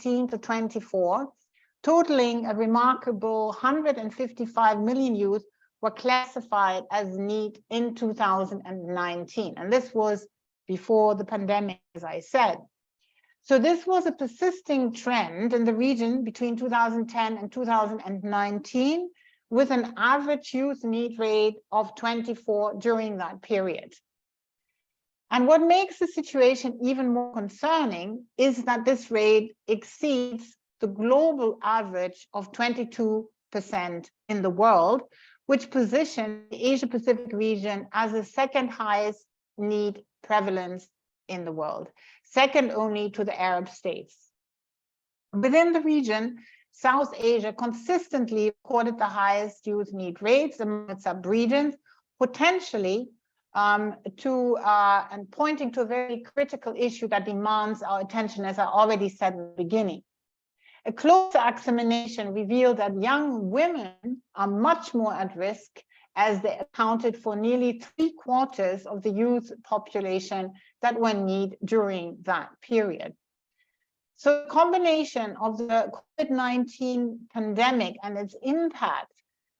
16 to 24, totaling a remarkable 155 million youth were classified as NEET in 2019. And this was before the pandemic, as I said. So this was a persisting trend in the region between 2010 and 2019, with an average youth NEET rate of 24 during that period. And what makes the situation even more concerning is that this rate exceeds the global average of 22% in the world, which positions the Asia-Pacific region as the second highest NEET prevalence in the world, second only to the Arab states. Within the region, South Asia consistently recorded the highest youth NEET rates among its sub-regions, potentially and pointing to a very critical issue that demands our attention, as I already said in the beginning. A closer examination revealed that young women are much more at risk, as they accounted for nearly 3/4 of the youth population that were NEET during that period. So the combination of the COVID-19 pandemic and its impact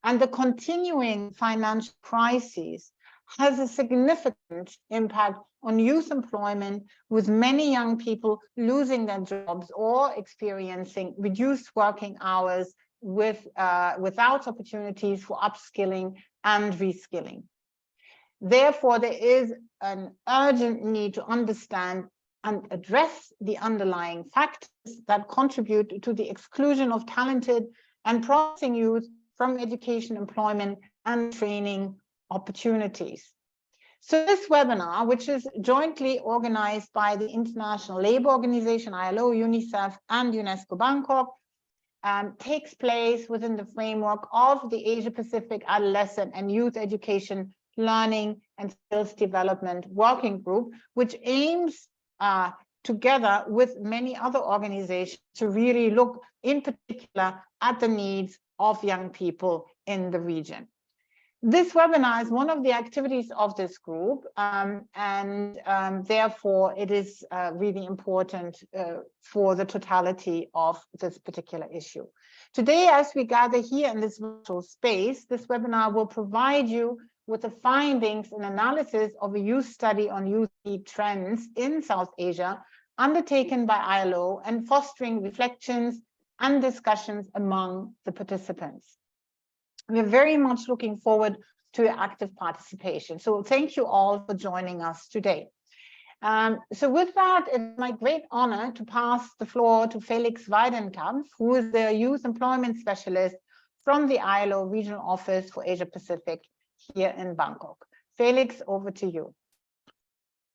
and the continuing financial crises has a significant impact on youth employment, with many young people losing their jobs or experiencing reduced working hours without opportunities for upskilling and reskilling. Therefore, there is an urgent need to understand and address the underlying factors that contribute to the exclusion of talented and promising youth from education, employment, and training opportunities. So this webinar, which is jointly organized by the International Labour Organization, ILO, UNICEF, and UNESCO Bangkok, takes place within the framework of the Asia-Pacific Adolescent and Youth Education, Learning and Skills Development Working Group, which aims together with many other organizations to really look in particular at the needs of young people in the region. This webinar is one of the activities of this group, therefore it is really important for the totality of this particular issue. Today, as we gather here in this virtual space, this webinar will provide you with the findings and analysis of a youth study on youth NEET trends in South Asia, undertaken by ILO, and fostering reflections and discussions among the participants. We're very much looking forward to your active participation. So thank you all for joining us today. So with that, it's my great honor to pass the floor to Felix Weidenkamp, who is the Youth Employment Specialist from the ILO Regional Office for Asia Pacific here in Bangkok. Felix, over to you.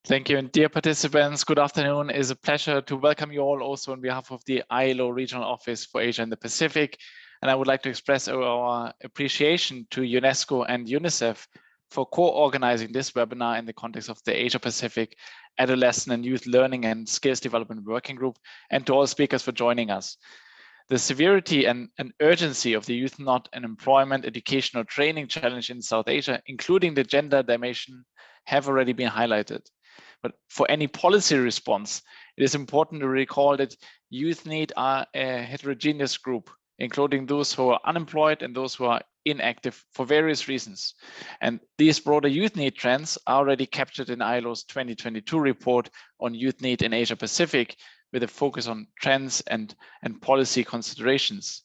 Thank you, and dear participants, good afternoon. It is a pleasure to welcome you all also on behalf of the ILO Regional Office for Asia and the Pacific. And I would like to express our appreciation to UNESCO and UNICEF for co-organizing this webinar in the context of the Asia Pacific Adolescent and Youth Learning and Skills Development Working Group, and to all speakers for joining us. The severity and urgency of the youth not and employment, educational training challenge in South Asia, including the gender dimension, have already been highlighted. But for any policy response, it is important to recall that youth NEET are a heterogeneous group, including those who are unemployed and those who are inactive for various reasons. And these broader youth NEET trends are already captured in ILO's 2022 report on youth NEET in Asia Pacific, with a focus on trends and policy considerations.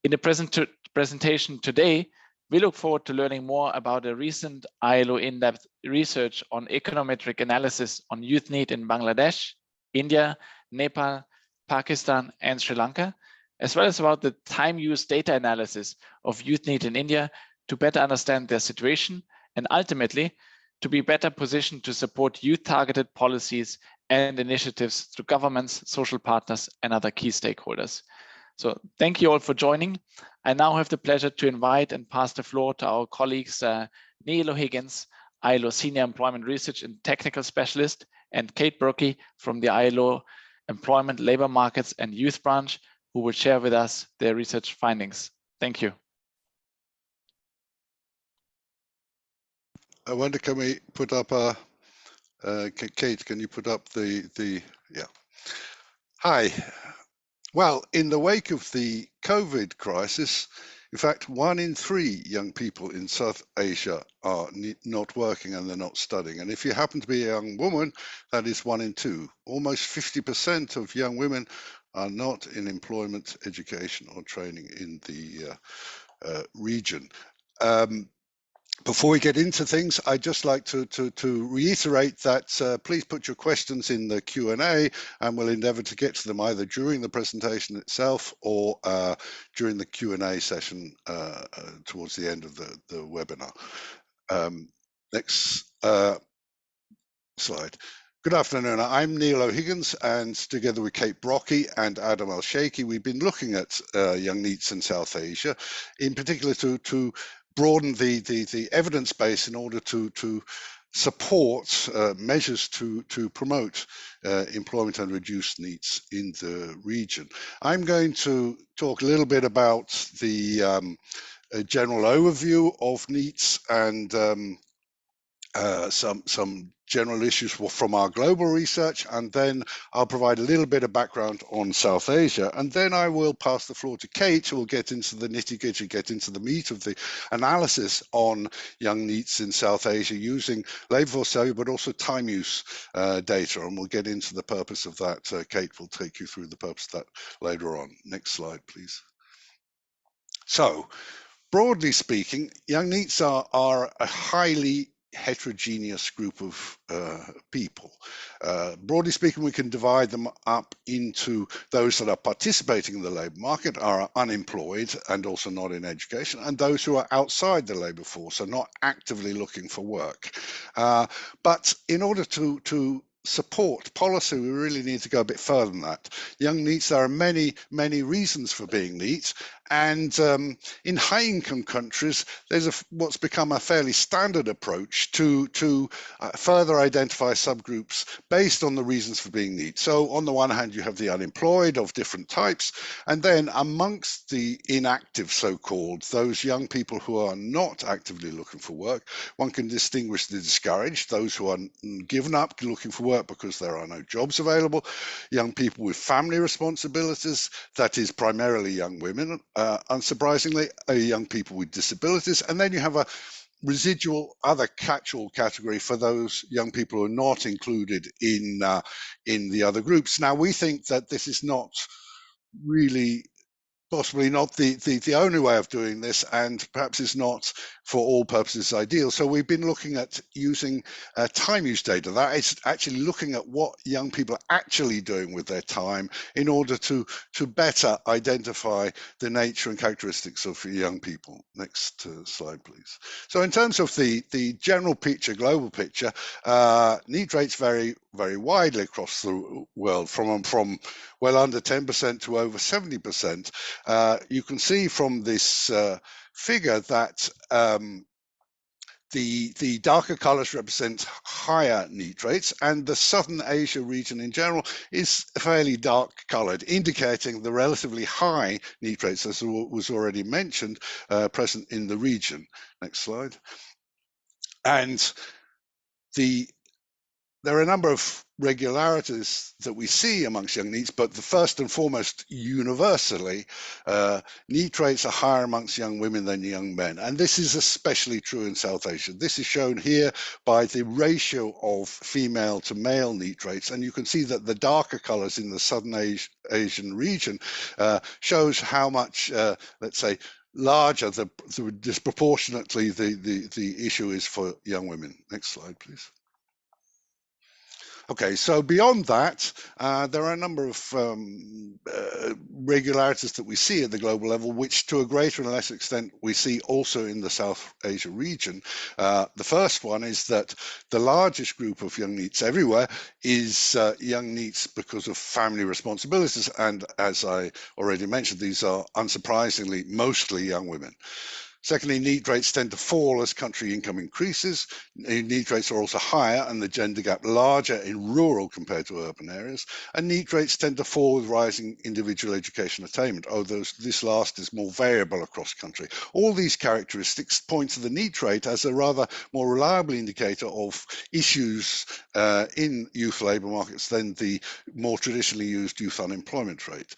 In the presentation today, we look forward to learning more about a recent ILO in-depth research on econometric analysis on youth NEET in Bangladesh, India, Nepal, Pakistan, and Sri Lanka, as well as about the time use data analysis of youth NEET in India to better understand their situation and ultimately to be better positioned to support youth-targeted policies and initiatives through governments, social partners, and other key stakeholders. So thank you all for joining. I now have the pleasure to invite and pass the floor to our colleagues, Neil O'Higgins, ILO Senior Employment Research and Technical Specialist, and Kate Brookie from the ILO Employment, Labor Markets and Youth Branch, who will share with us their research findings. Thank you. I wonder, can we put up Kate, can you put up the yeah. Hi, Well, in the wake of the COVID crisis, in fact, 1 in 3 young people in South Asia are not working and they're not studying. And if you happen to be a young woman, that is 1 in 2. Almost 50% of young women are not in employment, education, or training in the region. Before we get into things, I'd just like to reiterate that please put your questions in the Q&A and we'll endeavour to get to them either during the presentation itself or during the Q&A session towards the end of the webinar. Next slide. Good afternoon, I'm Neil O'Higgins, and together with Kate Brocky and Adam Al-Sheikhi, we've been looking at young NEETs in South Asia, in particular to broaden the evidence base in order to support measures to promote employment and reduce NEETs in the region. I'm going to talk a little bit about the general overview of NEETs and some general issues from our global research, and then I'll provide a little bit of background on South Asia, and then I will pass the floor to Kate, who will get into the nitty-gritty, get into the meat of the analysis on young NEETs in South Asia using labour force study, but also time use data, and we'll get into the purpose of that. Kate will take you through the purpose of that later on. Next slide, please. So, broadly speaking, young NEETs are a highly heterogeneous group of people. Broadly speaking, we can divide them up into those that are participating in the labour market, are unemployed and also not in education, and those who are outside the labour force, are not actively looking for work. But in order to support policy, we really need to go a bit further than that. Young NEETs, there are many reasons for being NEET, and in high-income countries, there's what's become a fairly standard approach to further identify subgroups based on the reasons for being NEET. So on the one hand, you have the unemployed of different types, and then amongst the inactive, so-called, those young people who are not actively looking for work, one can distinguish the discouraged, those who are given up looking for work because there are no jobs available, young people with family responsibilities, that is primarily young women, unsurprisingly, young people with disabilities, and then you have a residual other catch-all category for those young people who are not included in the other groups. Now, we think that this is not really possibly not the only way of doing this, and perhaps is not for all purposes ideal. So we've been looking at using time use data. That is actually looking at what young people are actually doing with their time in order to better identify the nature and characteristics of young people. Next slide, please. So in terms of the general picture, global picture, NEET rates vary very widely across the world, from well under 10% to over 70%. You can see from this figure that the darker colors represent higher NEET rates, and the Southern Asia region in general is fairly dark colored, indicating the relatively high NEET rates, as was already mentioned, present in the region. Next slide. And there are a number of regularities that we see amongst young NEETs, but the first and foremost, universally, NEET rates are higher amongst young women than young men. And this is especially true in South Asia. This is shown here by the ratio of female to male NEET rates. And you can see that the darker colors in the Southern Asian region shows how much, let's say, larger disproportionately the issue is for young women. Next slide, please. Okay, so beyond that, there are a number of regularities that we see at the global level, which to a greater and less extent we see also in the South Asia region. The first one is that the largest group of young NEETs everywhere is young NEETs because of family responsibilities. And as I already mentioned, these are unsurprisingly mostly young women. Secondly, NEET rates tend to fall as country income increases. NEET rates are also higher and the gender gap larger in rural compared to urban areas. And NEET rates tend to fall with rising individual education attainment, although this last is more variable across country. All these characteristics point to the NEET rate as a rather more reliable indicator of issues in youth labour markets than the more traditionally used youth unemployment rate.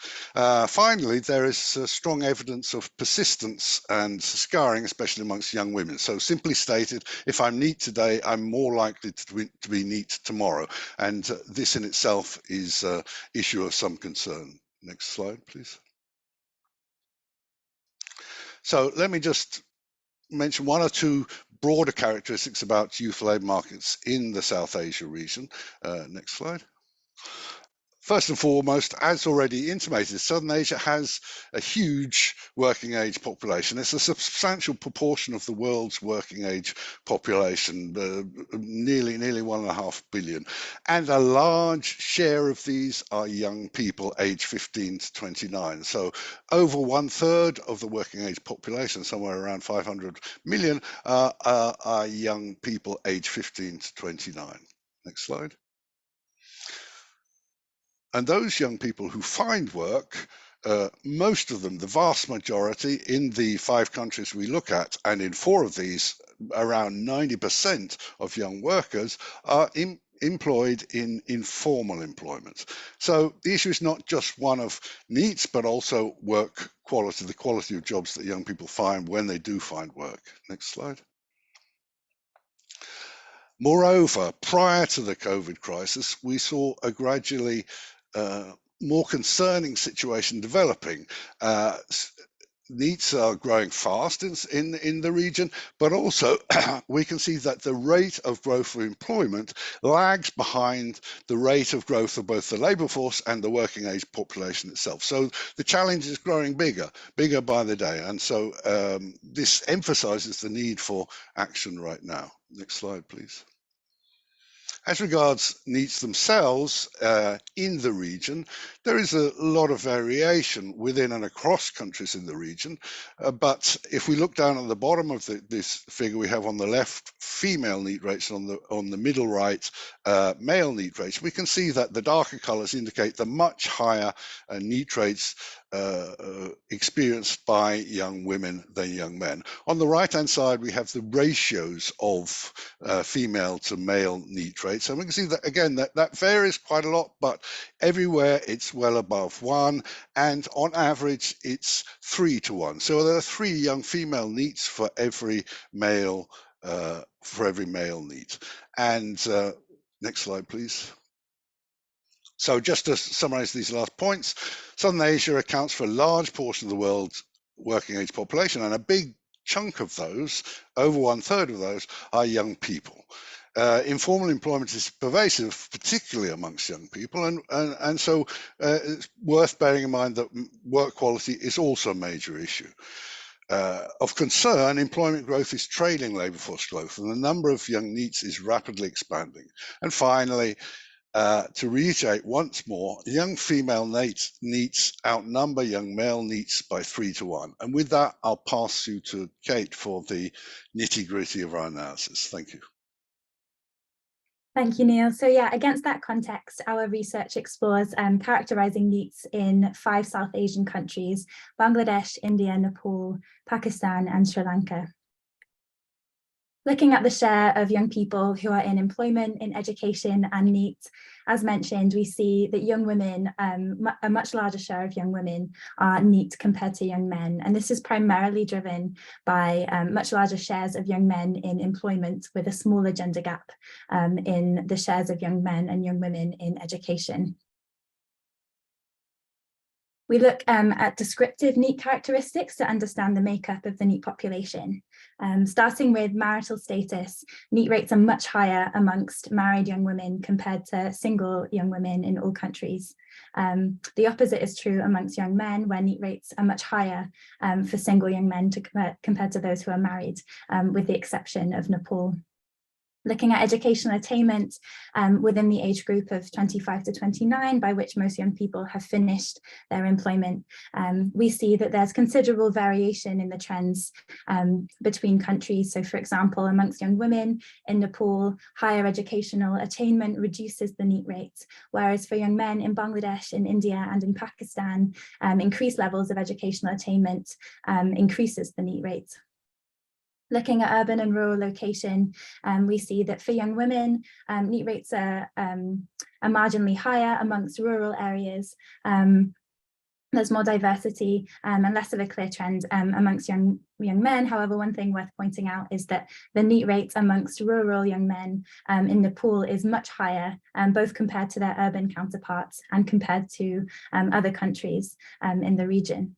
Finally, there is strong evidence of persistence and scarring, especially amongst young women. So simply stated, if I'm NEET today, I'm more likely to be NEET tomorrow. And this in itself is an issue of some concern. Next slide, please. So let me just mention one or two broader characteristics about youth labour markets in the South Asia region. Next slide. First and foremost, as already intimated, Southern Asia has a huge working age population. It's a substantial proportion of the world's working age population, nearly 1.5 billion. And a large share of these are young people aged 15 to 29. So over 1/3 of the working age population, somewhere around 500 million, are young people aged 15 to 29. Next slide. And those young people who find work, most of them, the vast majority in the 5 countries we look at, and in 4 of these, around 90% of young workers are employed in informal employment. So the issue is not just one of NEETs, but also work quality, the quality of jobs that young people find when they do find work. Next slide. Moreover, prior to the COVID crisis, we saw a gradually more concerning situation developing. NEETs are growing fast in the region, but also we can see that the rate of growth of employment lags behind the rate of growth of both the labour force and the working age population itself. So the challenge is growing bigger by the day. And so this emphasises the need for action right now. Next slide, please. As regards NEETs themselves in the region, there is a lot of variation within and across countries in the region. But if we look down at the bottom of this figure, we have on the left female NEET rates, and on the middle right male NEET rates. We can see that the darker colours indicate the much higher NEET rates experienced by young women than young men. On the right-hand side, we have the ratios of female to male NEET rates. And we can see that, again, that varies quite a lot, but everywhere it's well above 1. And on average, it's 3 to 1. So there are 3 young female NEETs for every male NEET. And next slide, please. So just to summarize these last points, Southern Asia accounts for a large portion of the world's working age population, and a big chunk of those, over 1/3 of those, are young people. Informal employment is pervasive, particularly amongst young people, and so it's worth bearing in mind that work quality is also a major issue. Of concern, employment growth is trailing labour force growth, and the number of young NEETs is rapidly expanding. And finally, to reiterate once more, young female NEETs outnumber young male NEETs by 3 to 1. And with that, I'll pass you to Kate for the nitty-gritty of our analysis. Thank you. Thank you, Neil. So yeah, against that context, our research explores characterising NEETs in 5 South Asian countries: Bangladesh, India, Nepal, Pakistan, and Sri Lanka. Looking at the share of young people who are in employment, in education and NEET, as mentioned, we see that young women, a much larger share of young women are NEET compared to young men. And this is primarily driven by much larger shares of young men in employment, with a smaller gender gap in the shares of young men and young women in education. We look at descriptive NEET characteristics to understand the makeup of the NEET population. Starting with marital status, NEET rates are much higher amongst married young women compared to single young women in all countries. The opposite is true amongst young men, where NEET rates are much higher for single young men compared to those who are married, with the exception of Nepal. Looking at educational attainment within the age group of 25 to 29, by which most young people have finished their employment, we see that there's considerable variation in the trends between countries. So for example, amongst young women in Nepal, higher educational attainment reduces the NEET rate, whereas for young men in Bangladesh, in India and in Pakistan, increased levels of educational attainment increases the NEET rate. Looking at urban and rural location, we see that for young women, NEET rates are marginally higher amongst rural areas. There's more diversity and less of a clear trend amongst young men. However, one thing worth pointing out is that the NEET rate amongst rural young men in Nepal is much higher, both compared to their urban counterparts and compared to other countries in the region.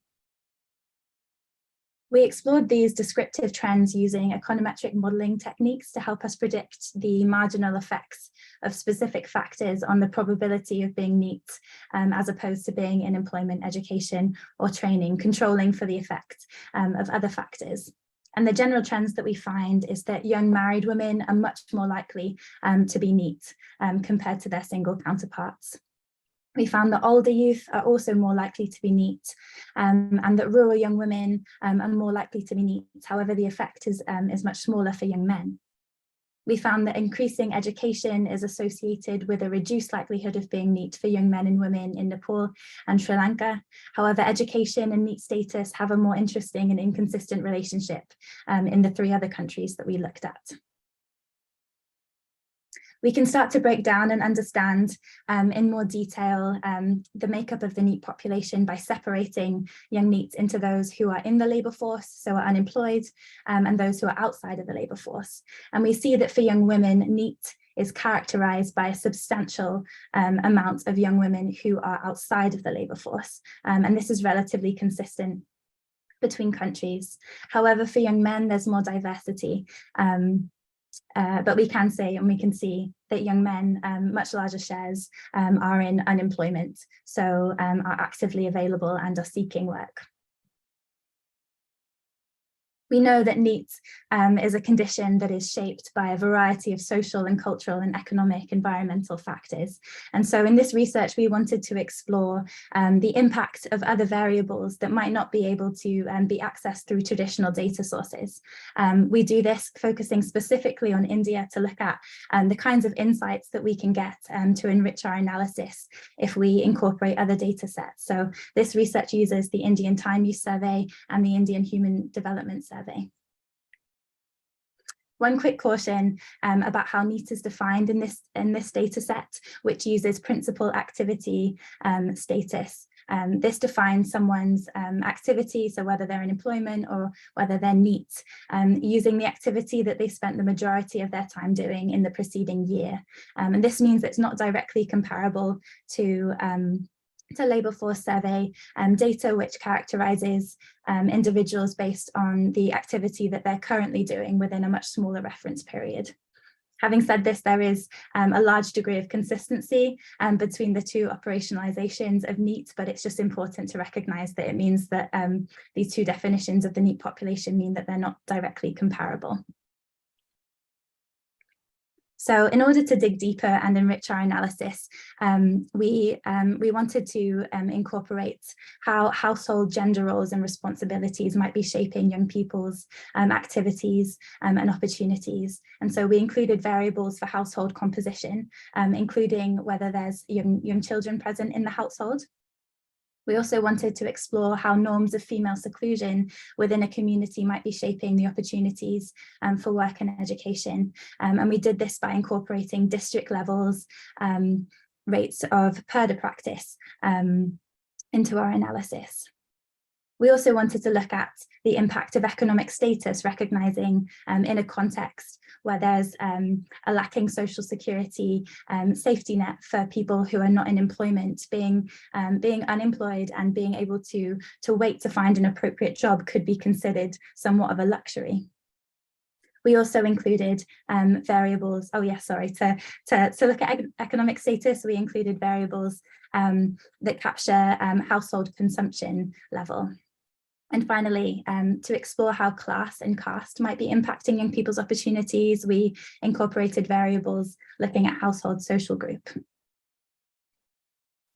We explored these descriptive trends using econometric modelling techniques to help us predict the marginal effects of specific factors on the probability of being NEET, as opposed to being in employment, education, or training, controlling for the effect of other factors. And the general trends that we find is that young married women are much more likely to be NEET compared to their single counterparts. We found that older youth are also more likely to be NEET, and that rural young women are more likely to be NEET. However, the effect is much smaller for young men. We found that increasing education is associated with a reduced likelihood of being NEET for young men and women in Nepal and Sri Lanka. However, education and NEET status have a more interesting and inconsistent relationship in the 3 other countries that we looked at. We can start to break down and understand in more detail the makeup of the NEET population by separating young NEETs into those who are in the labour force, so are unemployed, and those who are outside of the labour force. And we see that for young women, NEET is characterised by a substantial amount of young women who are outside of the labour force. And this is relatively consistent between countries. However, for young men, there's more diversity. But we can say, and we can see, that young men, much larger shares, are in unemployment, so are actively available and are seeking work. We know that NEET is a condition that is shaped by a variety of social and cultural and economic environmental factors. And so in this research, we wanted to explore the impact of other variables that might not be able to be accessed through traditional data sources. We do this focusing specifically on India to look at the kinds of insights that we can get to enrich our analysis if we incorporate other data sets. So this research uses the Indian Time Use Survey and the Indian Human Development Survey. One quick caution about how NEET is defined in this data set, which uses principal activity status. This defines someone's activity, so whether they're in employment or whether they're NEET, using the activity that they spent the majority of their time doing in the preceding year. And this means it's not directly comparable to labour force survey data, which characterises individuals based on the activity that they're currently doing within a much smaller reference period. Having said this, there is a large degree of consistency between the 2 operationalizations of NEET, but it's just important to recognise that it means that these 2 definitions of the NEET population mean that they're not directly comparable. So in order to dig deeper and enrich our analysis, we wanted to incorporate how household gender roles and responsibilities might be shaping young people's activities and opportunities. And so we included variables for household composition, including whether there's young children present in the household. We also wanted to explore how norms of female seclusion within a community might be shaping the opportunities for work and education. And we did this by incorporating district levels, rates of purdah practice into our analysis. We also wanted to look at the impact of economic status, recognising in a context where there's a lacking social security safety net for people who are not in employment, being unemployed and being able to wait to find an appropriate job could be considered somewhat of a luxury. We also included variables, to look at economic status, we included variables that capture household consumption level. And finally, to explore how class and caste might be impacting young people's opportunities, we incorporated variables looking at household social group.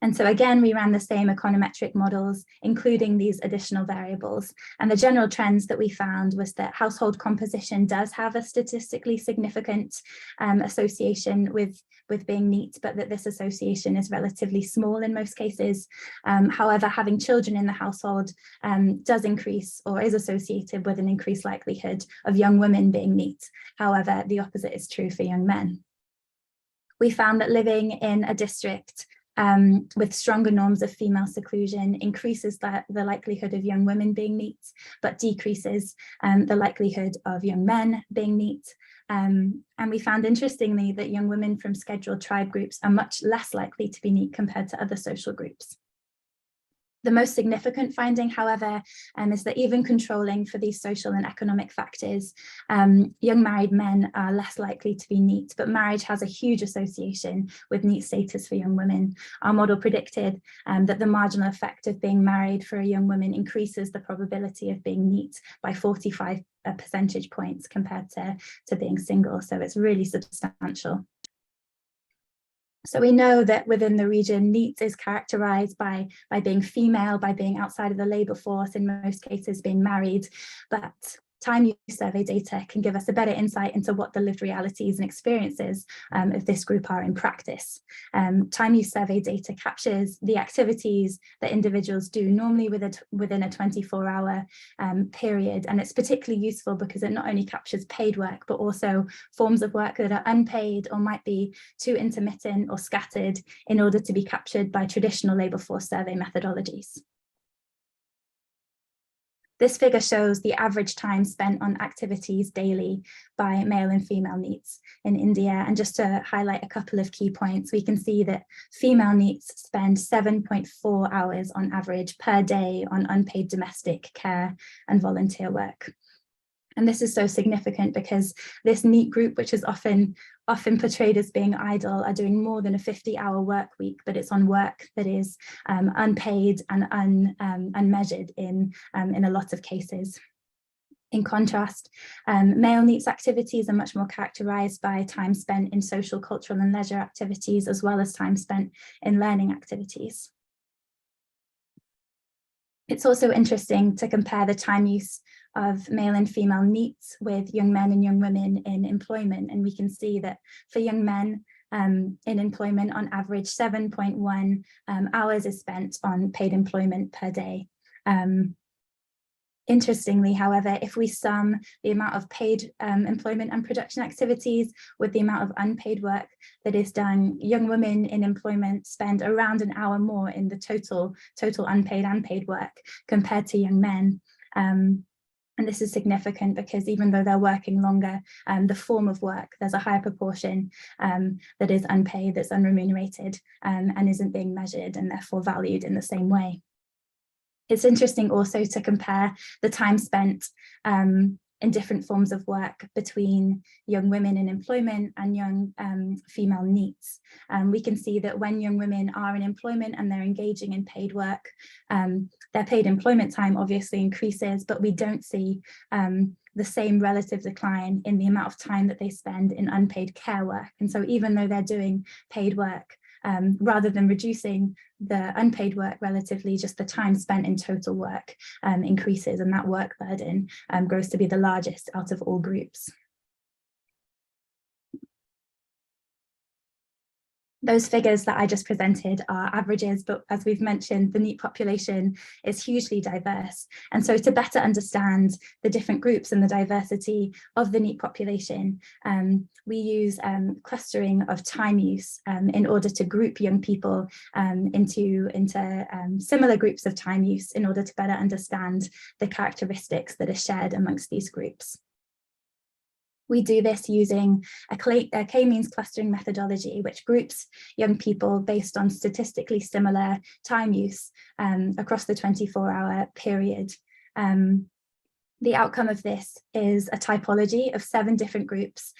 And so again, we ran the same econometric models, including these additional variables. And the general trends that we found was that household composition does have a statistically significant association with being NEET, but that this association is relatively small in most cases. However, having children in the household does increase or is associated with an increased likelihood of young women being NEET. However, the opposite is true for young men. We found that living in a district with stronger norms of female seclusion increases the likelihood of young women being NEET, but decreases the likelihood of young men being NEET. And we found, interestingly, that young women from scheduled tribe groups are much less likely to be NEET compared to other social groups. The most significant finding, however, is that even controlling for these social and economic factors, young married men are less likely to be NEET, but marriage has a huge association with NEET status for young women. Our model predicted that the marginal effect of being married for a young woman increases the probability of being NEET by 45 percentage points compared to being single, so it's really substantial. So we know that within the region, NEET is characterized by being female, by being outside of the labour force, in most cases being married, but time use survey data can give us a better insight into what the lived realities and experiences of this group are in practice. Time use survey data captures the activities that individuals do normally within a 24-hour period, and it's particularly useful because it not only captures paid work, but also forms of work that are unpaid or might be too intermittent or scattered in order to be captured by traditional labour force survey methodologies. This figure shows the average time spent on activities daily by male and female NEETs in India. And just to highlight a couple of key points, we can see that female NEETs spend 7.4 hours on average per day on unpaid domestic care and volunteer work. And this is so significant because this NEET group, which is often portrayed as being idle, are doing more than a 50-hour work week, but it's on work that is unpaid and unmeasured in a lot of cases. In contrast, male NEETs activities are much more characterized by time spent in social, cultural and leisure activities, as well as time spent in learning activities. It's also interesting to compare the time use of male and female NEETs with young men and young women in employment. And we can see that for young men in employment, on average, 7.1 hours is spent on paid employment per day. Interestingly, however, if we sum the amount of paid employment and production activities with the amount of unpaid work that is done, young women in employment spend around an hour more in the total unpaid and paid work compared to young men. And this is significant because even though they're working longer, the form of work, there's a higher proportion that is unpaid, that's unremunerated, and isn't being measured and therefore valued in the same way. It's interesting also to compare the time spent in different forms of work between young women in employment and young female NEETs. We can see that when young women are in employment and they're engaging in paid work, their paid employment time obviously increases, but we don't see the same relative decline in the amount of time that they spend in unpaid care work. And so even though they're doing paid work, rather than reducing the unpaid work relatively, just the time spent in total work increases, and that work burden grows to be the largest out of all groups. Those figures that I just presented are averages, but as we've mentioned, the NEET population is hugely diverse. And so to better understand the different groups and the diversity of the NEET population, we use clustering of time use in order to group young people into similar groups of time use in order to better understand the characteristics that are shared amongst these groups. We do this using a k-means clustering methodology, which groups young people based on statistically similar time use across the 24-hour period. The outcome of this is a typology of 7 different groups,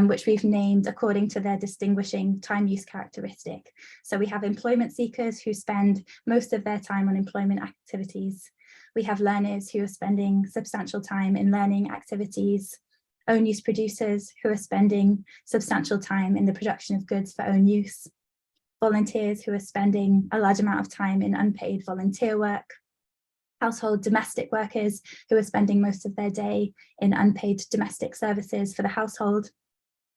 which we've named according to their distinguishing time use characteristic. So we have employment seekers who spend most of their time on employment activities. We have learners who are spending substantial time in learning activities, own use producers who are spending substantial time in the production of goods for own use, volunteers who are spending a large amount of time in unpaid volunteer work, household domestic workers who are spending most of their day in unpaid domestic services for the household,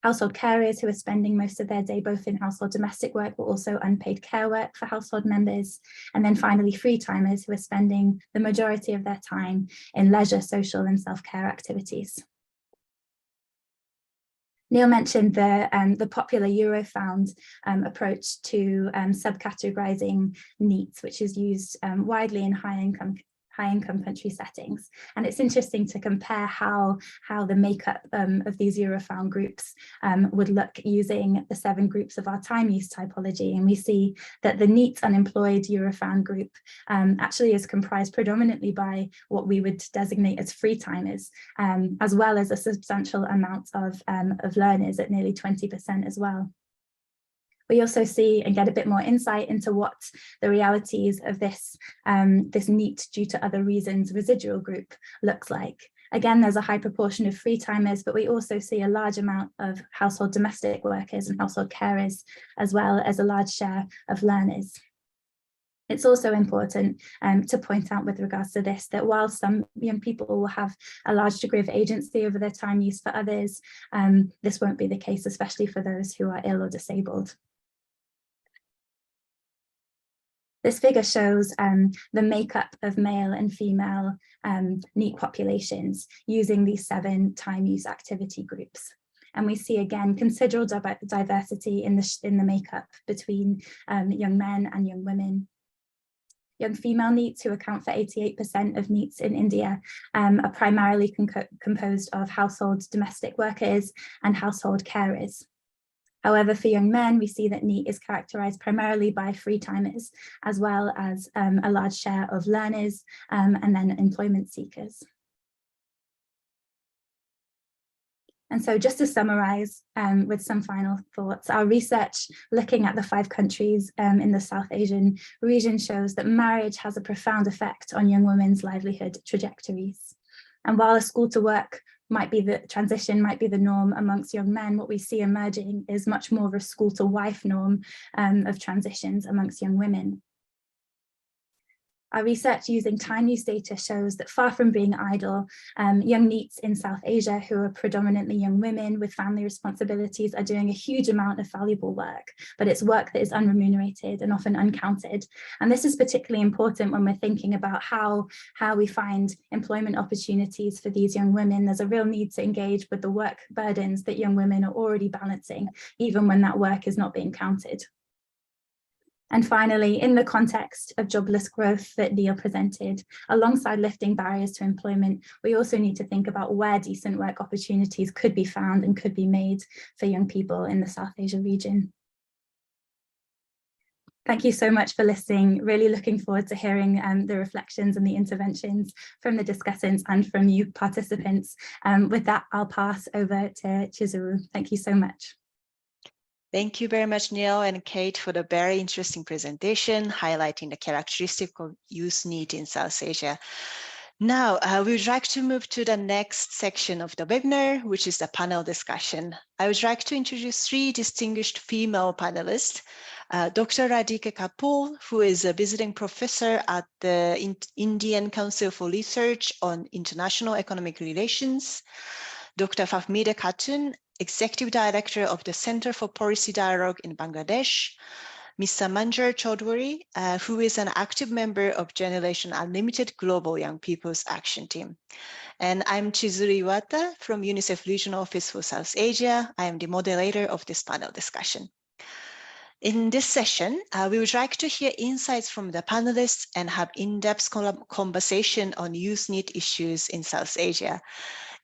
household carers who are spending most of their day both in household domestic work but also unpaid care work for household members, and then finally free timers who are spending the majority of their time in leisure, social and self-care activities. Neil mentioned the popular Eurofound approach to subcategorizing needs, which is used widely in high-income country settings. And it's interesting to compare how the makeup of these Eurofound groups would look using the 7 groups of our time use typology. And we see that the NEET unemployed Eurofound group actually is comprised predominantly by what we would designate as free timers, as well as a substantial amount of learners at nearly 20% as well. We also see and get a bit more insight into what the realities of this NEET due to other reasons residual group looks like. Again, there's a high proportion of free timers, but we also see a large amount of household domestic workers and household carers, as well as a large share of learners. It's also important to point out with regards to this that while some young people will have a large degree of agency over their time use, for others, this won't be the case, especially for those who are ill or disabled. This figure shows the makeup of male and female NEET populations using these 7 time use activity groups. And we see again considerable diversity in the makeup between young men and young women. Young female NEETs, who account for 88% of NEETs in India, are primarily composed of household domestic workers and household carers. However, for young men, we see that NEET is characterized primarily by free timers, as well as a large share of learners and then employment seekers. And so just to summarize with some final thoughts, our research looking at the 5 countries in the South Asian region shows that marriage has a profound effect on young women's livelihood trajectories. And while a school to work transition might be the norm amongst young men, what we see emerging is much more of a school to wife norm of transitions amongst young women. Our research using time use data shows that far from being idle, young NEETs in South Asia, who are predominantly young women with family responsibilities, are doing a huge amount of valuable work, but it's work that is unremunerated and often uncounted. And this is particularly important when we're thinking about how we find employment opportunities for these young women. There's a real need to engage with the work burdens that young women are already balancing, even when that work is not being counted. And finally, in the context of jobless growth that Neil presented, alongside lifting barriers to employment, we also need to think about where decent work opportunities could be found and could be made for young people in the South Asia region. Thank you so much for listening. Really looking forward to hearing the reflections and the interventions from the discussants and from you participants. With that, I'll pass over to Chizuru. Thank you so much. Thank you very much, Neil and Kate, for the very interesting presentation highlighting the characteristic of youth NEET in South Asia. Now, we would like to move to the next section of the webinar, which is the panel discussion. I would like to introduce 3 distinguished female panelists. Dr. Radhika Kapoor, who is a visiting professor at the Indian Council for Research on International Economic Relations. Dr. Fahmida Khatun, Executive Director of the Center for Policy Dialogue in Bangladesh. Mr. Manjar Chaudhary, who is an active member of Generation Unlimited Global Young People's Action Team. And I'm Chizuru Iwata from UNICEF Regional Office for South Asia. I am the moderator of this panel discussion. In this session, we would like to hear insights from the panelists and have in-depth conversation on youth NEET issues in South Asia.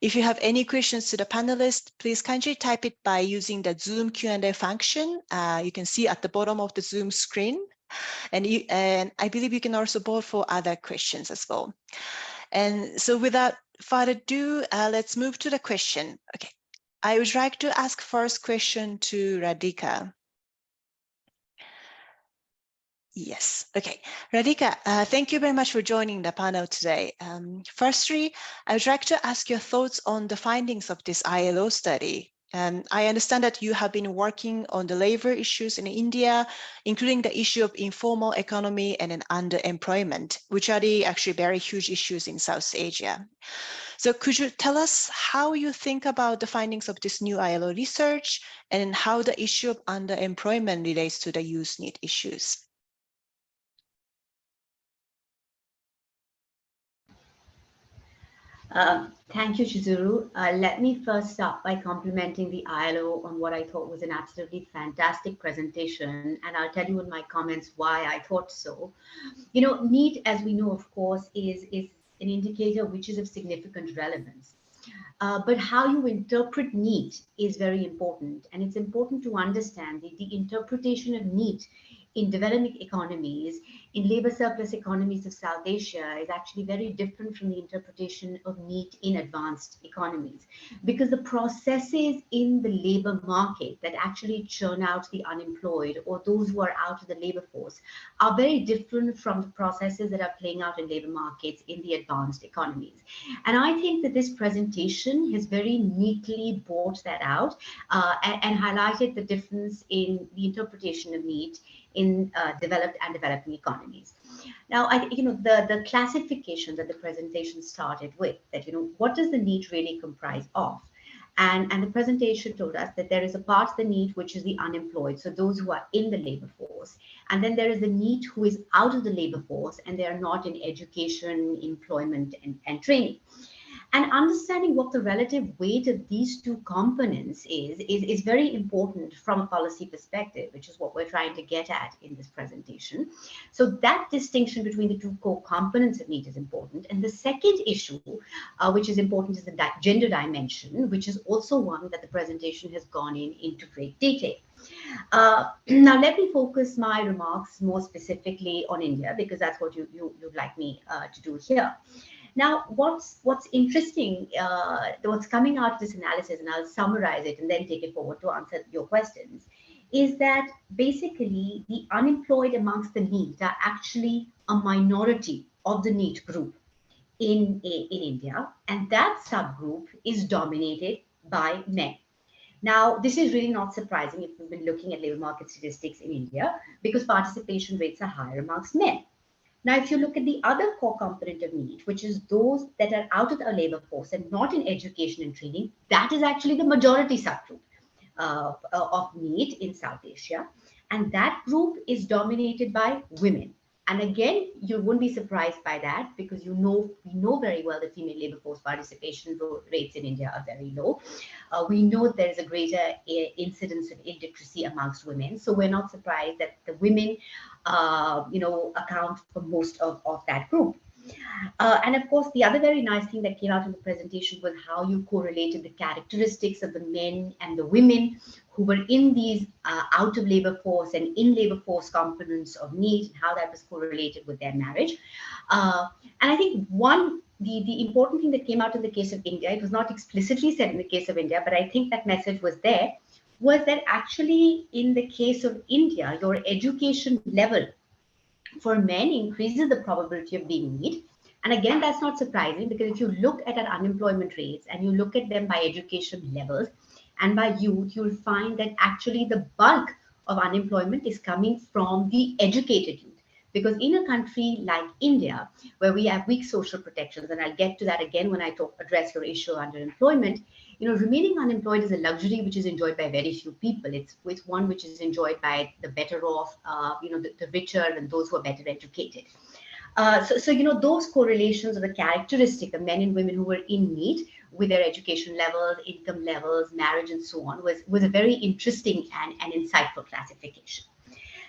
If you have any questions to the panelists, please kindly type it by using the Zoom Q&A function. You can see at the bottom of the Zoom screen. And I believe you can also vote for other questions as well. And so without further ado, let's move to the question. Okay, I would like to ask first question to Radhika. Yes, okay. Radhika, thank you very much for joining the panel today. Firstly, I would like to ask your thoughts on the findings of this ILO study. I understand that you have been working on the labor issues in India, including the issue of informal economy and underemployment, which are the actually very huge issues in South Asia. So could you tell us how you think about the findings of this new ILO research and how the issue of underemployment relates to the youth need issues? Thank you, Chizuru. Let me first start by complimenting the ILO on what I thought was an absolutely fantastic presentation, and I'll tell you in my comments why I thought so. You know, NEET, as we know, of course, is an indicator which is of significant relevance. But how you interpret NEET is very important, and it's important to understand the interpretation of NEET in developing economies, in labor surplus economies of South Asia is actually very different from the interpretation of NEET in advanced economies, because the processes in the labor market that actually churn out the unemployed or those who are out of the labor force are very different from the processes that are playing out in labor markets in the advanced economies. And I think that this presentation has very neatly brought that out and highlighted the difference in the interpretation of NEET in developed and developing economies. Now, the classification that the presentation started with, that, what does the NEET really comprise of? And the presentation told us that there is a part of the NEET which is the unemployed, so those who are in the labor force. And then there is the NEET who is out of the labor force and they are not in education, employment, and training. And understanding what the relative weight of these two components is very important from a policy perspective, which is what we're trying to get at in this presentation. So that distinction between the two core components of NEET is important. And the second issue, which is important, is the gender dimension, which is also one that the presentation has gone into great detail. Now, let me focus my remarks more specifically on India, because that's what you'd like me to do here. Now, what's interesting, what's coming out of this analysis, and I'll summarize it and then take it forward to answer your questions, is that basically the unemployed amongst the NEET are actually a minority of the NEET group in India, and that subgroup is dominated by men. Now, this is really not surprising if we've been looking at labor market statistics in India, because participation rates are higher amongst men. Now, if you look at the other core component of NEET, which is those that are out of the labor force and not in education and training, that is actually the majority subgroup of NEET in South Asia. And that group is dominated by women. And again, you wouldn't be surprised by that, because we know very well that female labor force participation rates in India are very low. We know there is a greater incidence of illiteracy amongst women. So we're not surprised that the women, account for most of that group. And of course, the other very nice thing that came out in the presentation was how you correlated the characteristics of the men and the women who were in these out of labor force and in labor force components of NEET, and how that was correlated with their marriage. And I think the important thing that came out in the case of India, it was not explicitly said in the case of India, but I think that message was there, was that actually in the case of India, your education level for men increases the probability of being NEET. And again, that's not surprising, because if you look at our unemployment rates and you look at them by education levels and by youth, you'll find that actually the bulk of unemployment is coming from the educated youth. Because in a country like India, where we have weak social protections, and I'll get to that again when I address your issue of underemployment, remaining unemployed is a luxury which is enjoyed by very few people. It's one which is enjoyed by the better off, the richer and those who are better educated. So those correlations are the characteristic of men and women who were in NEET with their education levels, income levels, marriage, and so on was a very interesting and insightful classification.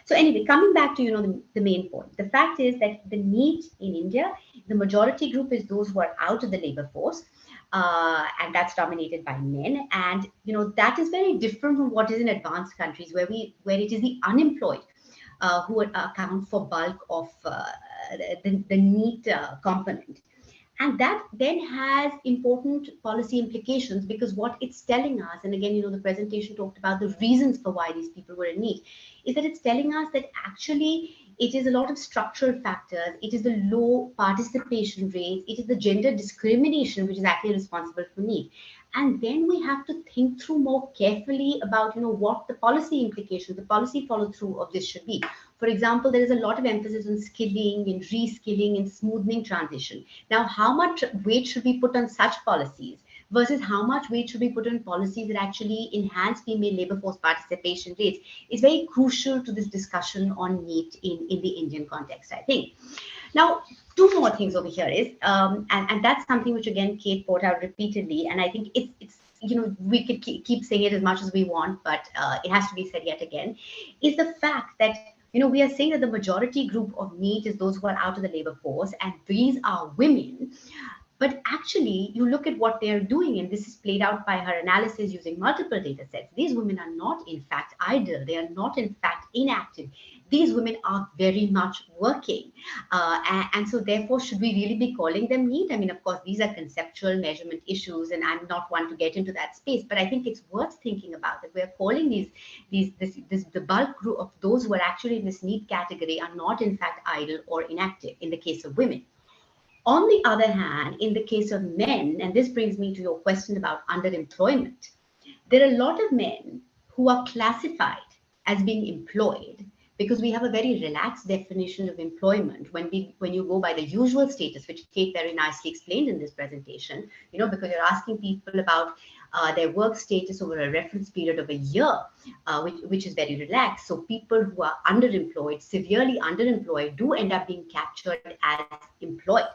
So anyway, coming back to the main point, the fact is that the NEET in India, the majority group is those who are out of the labor force, and that's dominated by men. And that is very different from what is in advanced countries, where it is the unemployed who account for bulk of the NEET component. And that then has important policy implications, because what it's telling us, and again, the presentation talked about the reasons for why these people were in need, is that it's telling us that actually it is a lot of structural factors. It is the low participation rates. It is the gender discrimination, which is actually responsible for need. And then we have to think through more carefully about, what the policy implications, the policy follow through of this should be. For example, there is a lot of emphasis on skilling and reskilling and smoothing transition. Now, how much weight should we put on such policies versus how much weight should we put on policies that actually enhance female labor force participation rates is very crucial to this discussion on NEET in the Indian context, I think. Now, two more things over here is, and that's something which again Kate brought out repeatedly, and I think it's we could keep saying it as much as we want, but it has to be said yet again, is the fact that we are saying that the majority group of NEET is those who are out of the labor force, and these are women. But actually, you look at what they're doing, and this is played out by her analysis using multiple data sets. These women are not, in fact, idle. They are not, in fact, inactive. These women are very much working. And so, therefore, should we really be calling them NEET? I mean, of course, these are conceptual measurement issues, and I'm not one to get into that space. But I think it's worth thinking about that we're calling the bulk group of those who are actually in this NEET category are not, in fact, idle or inactive in the case of women. On the other hand, in the case of men, and this brings me to your question about underemployment, there are a lot of men who are classified as being employed because we have a very relaxed definition of employment when you go by the usual status, which Kate very nicely explained in this presentation, because you're asking people about their work status over a reference period of a year, which is very relaxed. So people who are underemployed, severely underemployed, do end up being captured as employed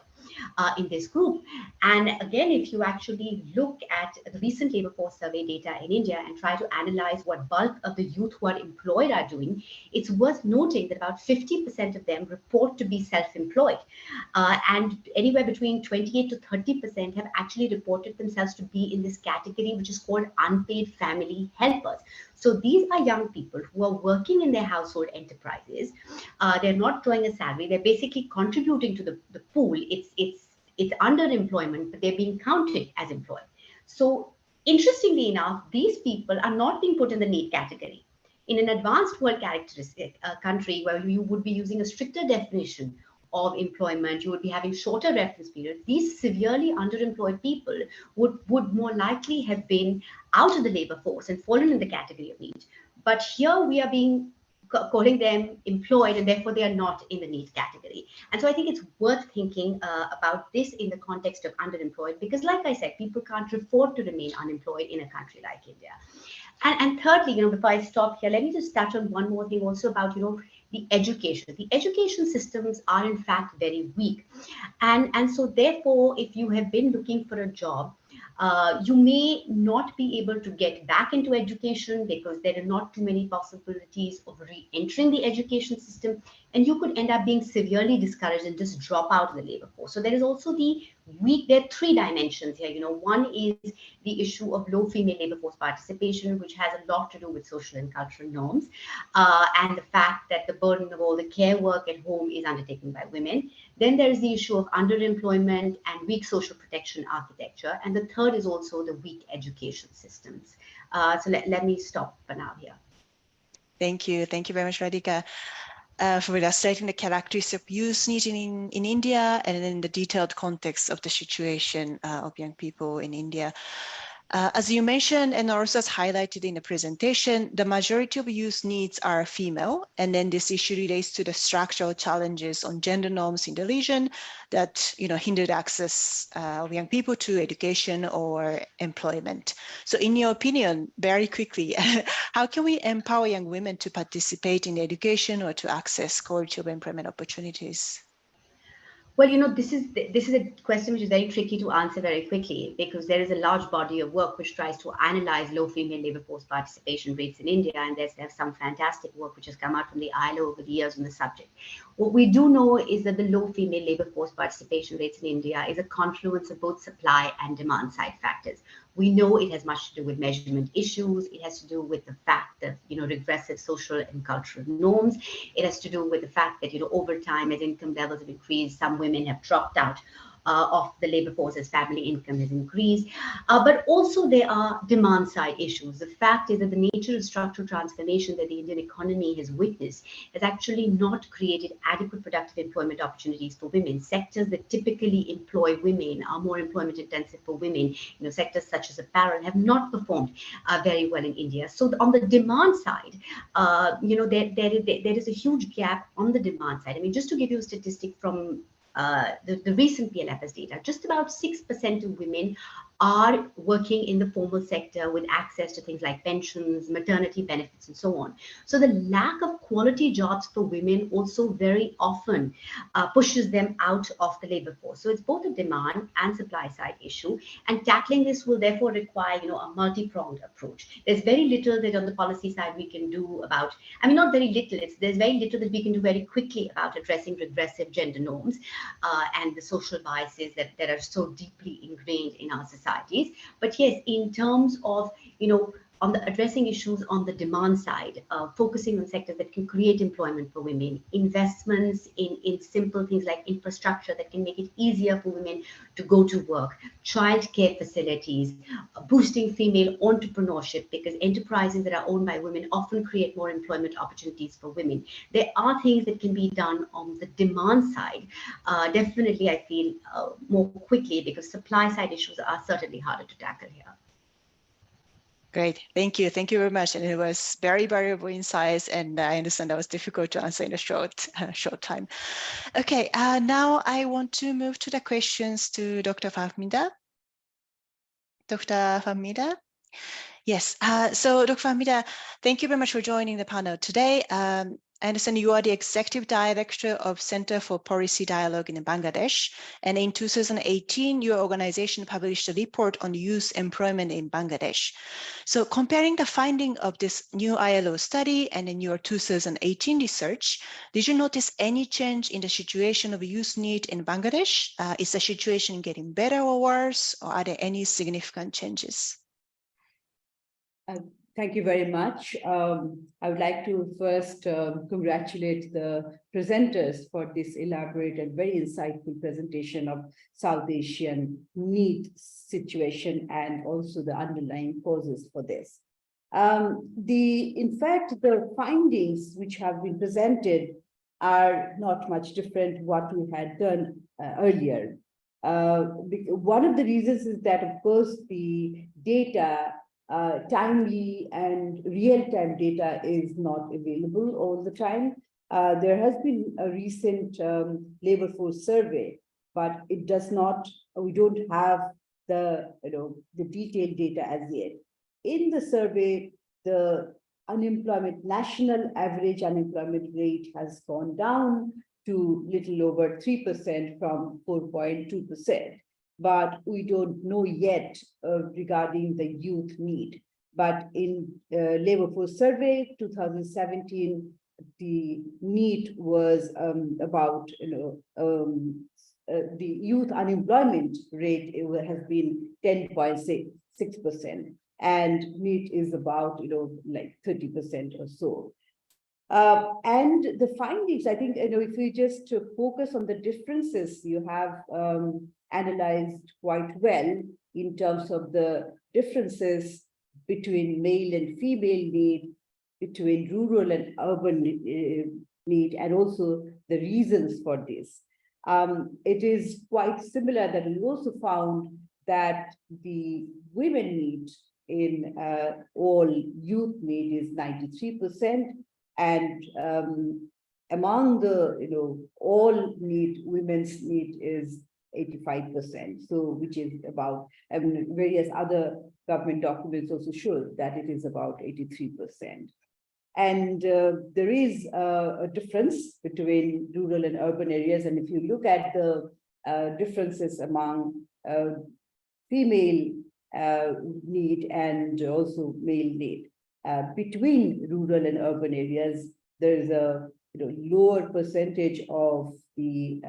in this group. And again, if you actually look at the recent labor force survey data in India and try to analyze what bulk of the youth who are employed are doing, it's worth noting that about 50% of them report to be self-employed. And anywhere between 28 to 30% have actually reported themselves to be in this category, which is called unpaid family helpers. So these are young people who are working in their household enterprises. They're not drawing a salary. They're basically contributing to the pool. It's underemployment, but they're being counted as employed. So interestingly enough, these people are not being put in the NEET category. In an advanced world characteristic country where you would be using a stricter definition of employment, you would be having shorter reference periods, these severely underemployed people would more likely have been out of the labor force and fallen in the category of NEET. But here we are calling them employed, and therefore they are not in the NEET category. And so I think it's worth thinking about this in the context of underemployed, because like I said, people can't afford to remain unemployed in a country like India. And thirdly, before I stop here, let me just touch on one more thing also about, the education. The education systems are in fact very weak. And so therefore, if you have been looking for a job, you may not be able to get back into education because there are not too many possibilities of re-entering the education system, and you could end up being severely discouraged and just drop out of the labor force. So there is also there are three dimensions here. One is the issue of low female labor force participation, which has a lot to do with social and cultural norms, and the fact that the burden of all the care work at home is undertaken by women. Then there is the issue of underemployment and weak social protection architecture. And the third is also the weak education systems. So let me stop for now here. Thank you. Thank you very much, Radhika, for illustrating the characteristics of youth NEET in India and in the detailed context of the situation of young people in India. As you mentioned, and also as highlighted in the presentation, the majority of youth NEETs are female, and then this issue relates to the structural challenges on gender norms in the region that hindered access of young people to education or employment. So in your opinion, very quickly, how can we empower young women to participate in education or to access quality of employment opportunities? Well, this is a question which is very tricky to answer very quickly, because there is a large body of work which tries to analyze low female labor force participation rates in India, and there's some fantastic work which has come out from the ILO over the years on the subject. What we do know is that the low female labor force participation rates in India is a confluence of both supply and demand side factors. We know it has much to do with measurement issues. It has to do with the fact that, regressive social and cultural norms. It has to do with the fact that, over time, as income levels have increased, some women have dropped out of the labor force as family income has increased. But also there are demand side issues. The fact is that the nature of structural transformation that the Indian economy has witnessed has actually not created adequate productive employment opportunities for women. Sectors that typically employ women are more employment intensive for women. Sectors such as apparel have not performed very well in India. So on the demand side, there is a huge gap on the demand side. I mean, just to give you a statistic from the recent PLFS data, just about 6% of women are working in the formal sector with access to things like pensions, maternity benefits, and so on. So the lack of quality jobs for women also very often pushes them out of the labor force. So it's both a demand and supply side issue, and tackling this will therefore require, a multi-pronged approach. There's very little that on the policy side we can do about, I mean, not very little, there's very little that we can do very quickly about addressing regressive gender norms and the social biases that are so deeply ingrained in our societies. But yes, in terms of, on the addressing issues on the demand side, focusing on sectors that can create employment for women, investments in simple things like infrastructure that can make it easier for women to go to work, childcare facilities, boosting female entrepreneurship, because enterprises that are owned by women often create more employment opportunities for women. There are things that can be done on the demand side, definitely I feel more quickly, because supply side issues are certainly harder to tackle here. Great, thank you very much. And it was very variable in size, and I understand that was difficult to answer in a short time. Okay, now I want to move to the questions to Dr. Fahmida. Dr. Fahmida? Yes, so Dr. Fahmida, thank you very much for joining the panel today. I understand you are the Executive Director of Center for Policy Dialogue in Bangladesh. And in 2018, your organization published a report on youth employment in Bangladesh. So comparing the finding of this new ILO study and in your 2018 research, did you notice any change in the situation of youth need in Bangladesh? Is the situation getting better or worse, or are there any significant changes? Thank you very much. I would like to first congratulate the presenters for this elaborate and very insightful presentation of South Asian NEET situation and also the underlying causes for this. In fact, the findings which have been presented are not much different what we had done earlier. One of the reasons is that, of course, the data, timely and real-time data is not available all the time. There has been a recent labor force survey, but it does not, we don't have the detailed data as yet. In the survey, the national average unemployment rate has gone down to little over 3% from 4.2%. But we don't know yet regarding the youth need. But in labor force survey 2017, the need was about the youth unemployment rate has been 10.6%, and need is about like 30% or so. And the findings, I think, if we just focus on the differences, you have analyzed quite well in terms of the differences between male and female need, between rural and urban need, and also the reasons for this. It is quite similar that we also found that the women need in all youth need is 93%, and among the all need, women's need is 85%. So which is about, various other government documents also show that it is about 83%. And there is a difference between rural and urban areas. And if you look at the differences among female need and also male need, between rural and urban areas, there is a lower percentage of the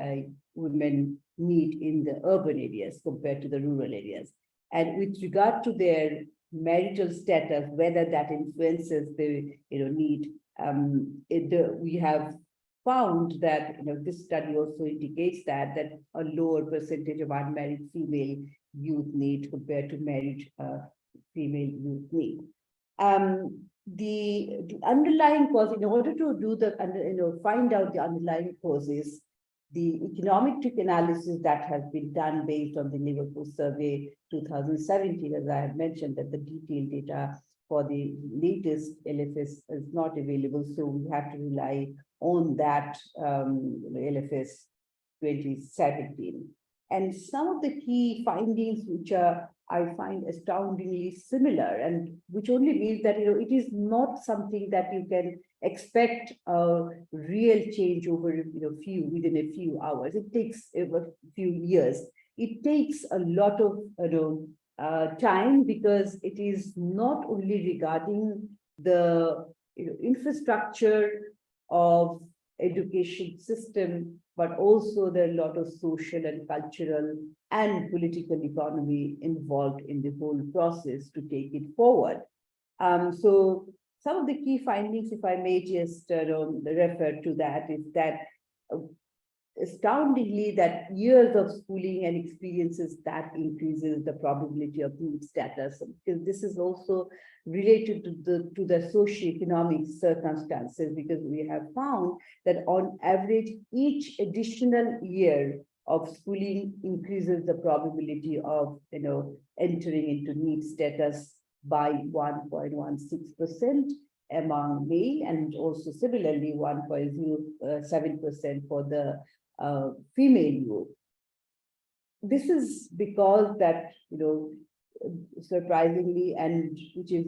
women need in the urban areas compared to the rural areas. And with regard to their marital status, whether that influences the need, we have found that, this study also indicates that a lower percentage of unmarried female youth NEET compared to married female youth NEET. The underlying cause, in order to do find out the underlying causes, the econometric analysis that has been done based on the Liverpool survey 2017, as I have mentioned, that the detailed data for the latest LFS is not available, so we have to rely on that LFS 2017. And some of the key findings, which I find astoundingly similar, and which only means that it is not something that you can expect a real change over within a few hours. It takes a few years. It takes a lot of time, because it is not only regarding the infrastructure of education system, but also there are a lot of social and cultural and political economy involved in the whole process to take it forward. So some of the key findings, if I may just refer to that, is that astoundingly that years of schooling and experiences that increases the probability of NEET status, because this is also related to the socioeconomic circumstances, because we have found that on average each additional year of schooling increases the probability of entering into NEET status by 1.16% among male, and also similarly 1.07% for the female youth. This is because that surprisingly, and which is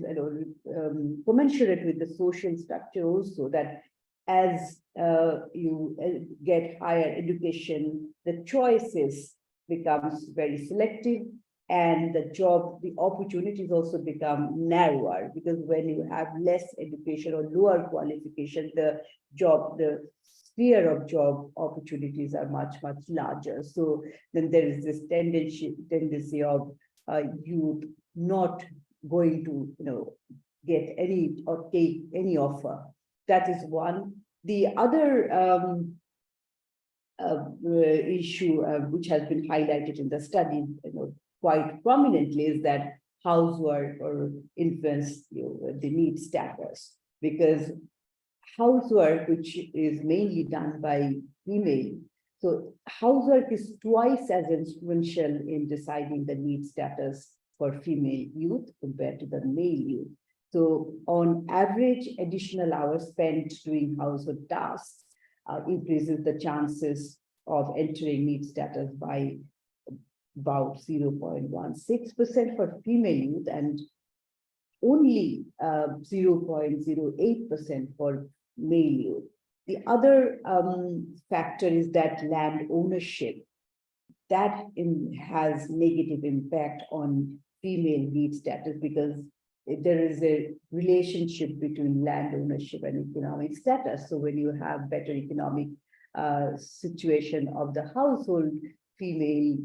commensurate with the social structure also, that as you get higher education, the choices becomes very selective, and the opportunities also become narrower, because when you have less education or lower qualification, the sphere of job opportunities are much larger. So then there is this tendency of youth not going to get any or take any offer. That is one. The other issue which has been highlighted in the study quite prominently is that housework or influence the NEET status, because housework, which is mainly done by female, so housework is twice as influential in deciding the NEET status for female youth compared to the male youth. So on average, additional hours spent doing household tasks increases the chances of entering NEET status by about 0.16% for female youth, and only 0.08% for male youth. The other factor is that land ownership. That has negative impact on female NEET status, because there is a relationship between land ownership and economic status. So when you have better economic situation of the household, female,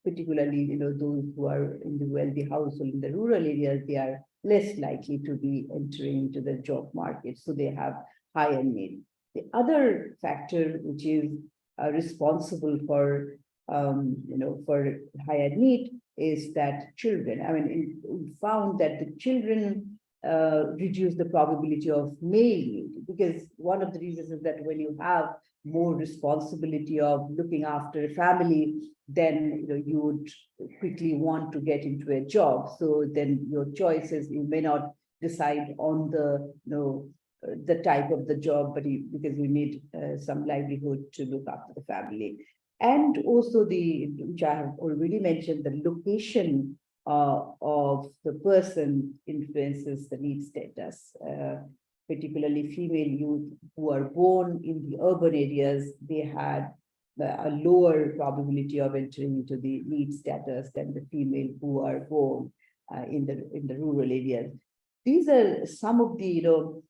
particularly those who are in the wealthy household in the rural areas, they are less likely to be entering into the job market, so they have higher need. The other factor which is responsible for for higher need is that children. I mean, we found that the children reduce the probability of male need, because one of the reasons is that when you have more responsibility of looking after a family, then you would quickly want to get into a job. So then your choices, you may not decide on the type of the job, but because you need some livelihood to look after the family. And also which I have already mentioned, the location of the person influences the NEET status. Particularly female youth who are born in the urban areas, they had a lower probability of entering into the NEET status than the female who are born in the rural areas. These are some of the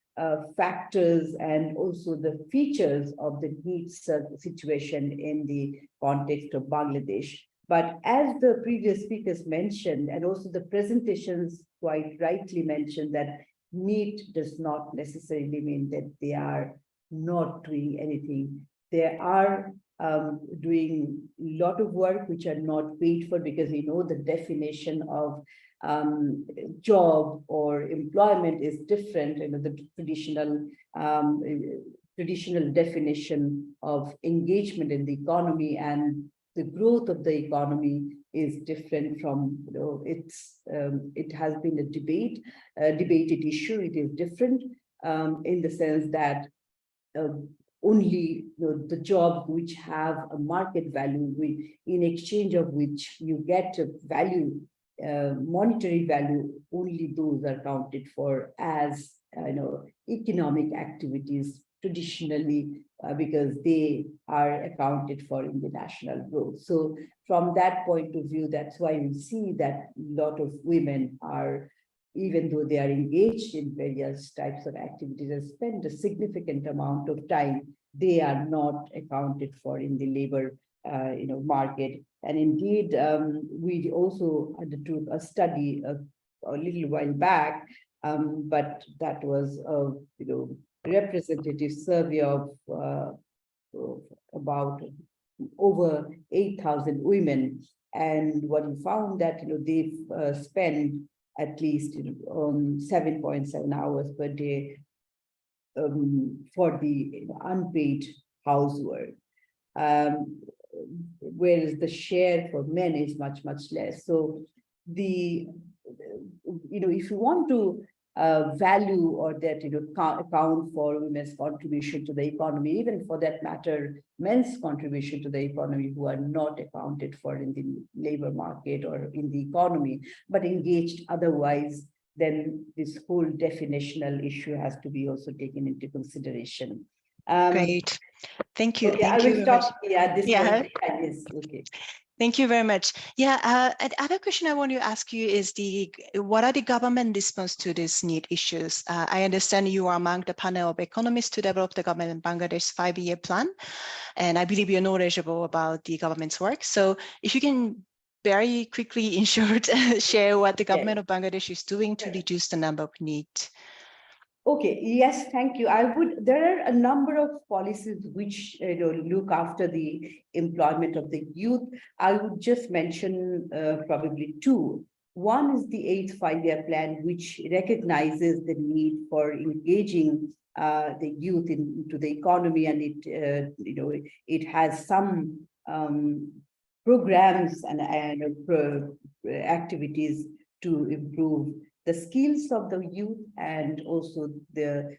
factors and also the features of the NEET situation in the context of Bangladesh. But as the previous speakers mentioned, and also the presentations quite rightly mentioned, that NEET does not necessarily mean that they are not doing anything. They are doing a lot of work which are not paid for, because we know the definition of job or employment is different. You know, the traditional definition of engagement in the economy and the growth of the economy is different from, you know, it has been a debated issue. It is different in the sense that only the jobs which have a market value, in exchange of which you get a value, monetary value, only those are counted for as economic activities traditionally, because they are accounted for in the national growth. So from that point of view, that's why we see that a lot of women are, even though they are engaged in various types of activities and spend a significant amount of time, they are not accounted for in the labor market. And indeed, we also undertook a study a little while back, but that was a representative survey of about over 8,000 women, and what we found that they spend at least 7.7 hours per day for the unpaid housework, whereas the share for men is much less. So if you want to value or that account for women's contribution to the economy, even for that matter men's contribution to the economy, who are not accounted for in the labor market or in the economy but engaged otherwise, then this whole definitional issue has to be also taken into consideration. Great, thank you. Okay, Thank I will you stop. Yeah, this yeah. Is okay. Thank you very much. Yeah, another question I want to ask you is what are the government response to these NEET issues? I understand you are among the panel of economists to develop the government Bangladesh 5-year plan, and I believe you're knowledgeable about the government's work. So if you can very quickly, in short, share what the government of Bangladesh is doing to reduce the number of NEET. Okay, yes, thank you. There are a number of policies which look after the employment of the youth. I would just mention probably two. One is the 8th 5-year plan, which recognizes the need for engaging the youth into the economy, and it has some programs and activities to improve the skills of the youth and also the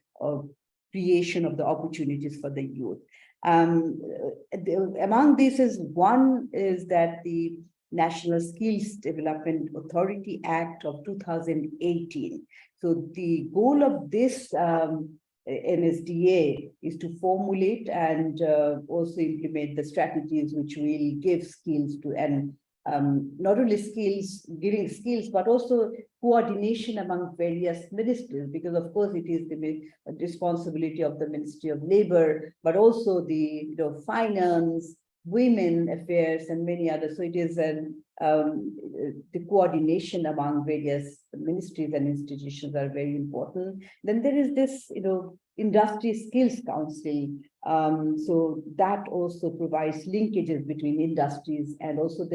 creation of the opportunities for the youth. Among these is that the National Skills Development Authority Act of 2018. So the goal of this NSDA is to formulate and also implement the strategies which will give skills to, and not only giving skills, but also coordination among various ministries, because of course it is the responsibility of the Ministry of Labor, but also the finance, women affairs, and many others. So it is the coordination among various ministries and institutions are very important. Then there is this Industry Skills Council. So that also provides linkages between industries and also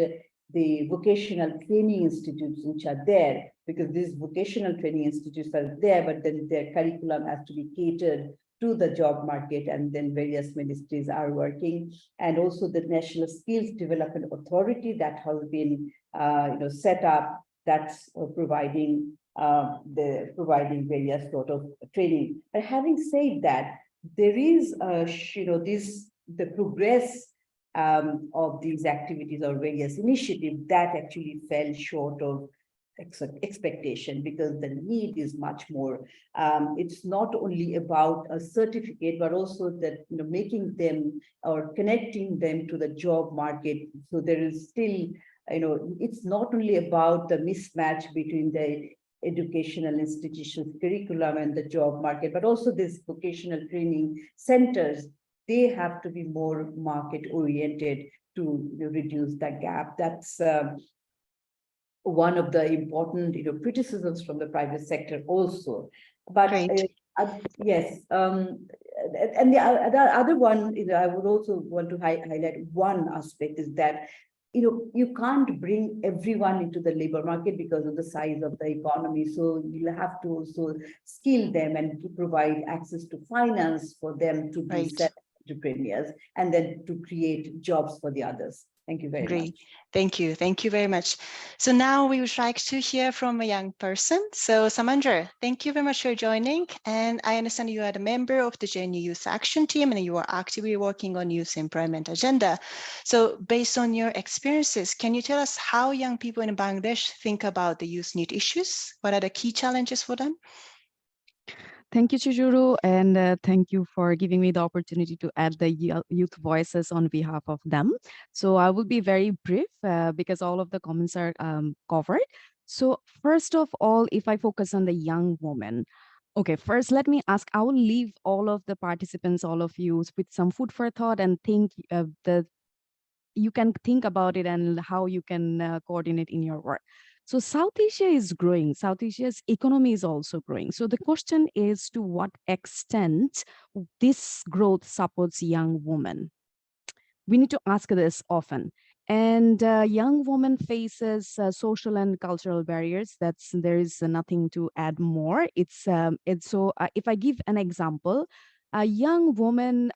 the vocational training institutes which are there, because these vocational training institutes are there, but then their curriculum has to be catered to the job market, and then various ministries are working. And also the National Skills Development Authority that has been set up, that's providing various sort of training. But having said that, there is the progress of these activities or various initiatives that actually fell short of expectation, because the need is much more. It's not only about a certificate, but also that making them or connecting them to the job market. So there is still, it's not only about the mismatch between the educational institutions curriculum and the job market, but also these vocational training centers. They have to be more market oriented to reduce that gap. That's one of the important criticisms from the private sector also. But yes, and the other one, I would also want to highlight one aspect is that, you can't bring everyone into the labor market because of the size of the economy. So you'll have to also skill them and to provide access to finance for them to be self-entrepreneurs and then to create jobs for the others. Thank you very much. Thank you. Thank you very much. So now we would like to hear from a young person. So Samandra, thank you very much for joining. And I understand you are a member of the JNU Youth Action Team and you are actively working on youth employment agenda. So based on your experiences, can you tell us how young people in Bangladesh think about the youth need issues? What are the key challenges for them? Thank you, Chizuru, and thank you for giving me the opportunity to add the youth voices on behalf of them. So I will be very brief because all of the comments are covered. So first of all, if I focus on the young woman, okay, first let me ask, I will leave all of the participants, all of you with some food for thought and think you can think about it and how you can coordinate in your work. So South Asia is growing. South Asia's economy is also growing. So the question is to what extent this growth supports young women? We need to ask this often. And young woman faces social and cultural barriers. There is nothing to add more. It's so if I give an example, a young woman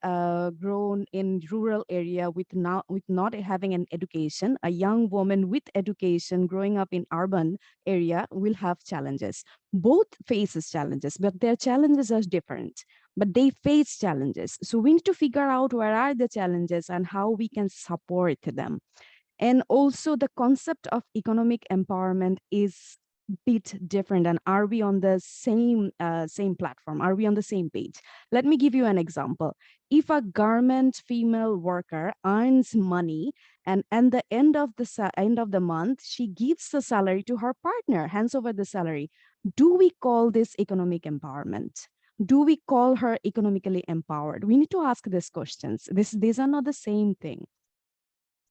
grown in rural area with not having an education, a young woman with education growing up in urban area will have challenges. Both faces challenges, but their challenges are different. But they face challenges. So we need to figure out where are the challenges and how we can support them. And also the concept of economic empowerment is bit different, and are we on the same platform? Are we on the same page? Let me give you an example. If a garment female worker earns money and at the end of the month she gives the salary to her partner, hands over the salary, do we call this economic empowerment? Do we call her economically empowered? We need to ask these questions. These are not the same thing.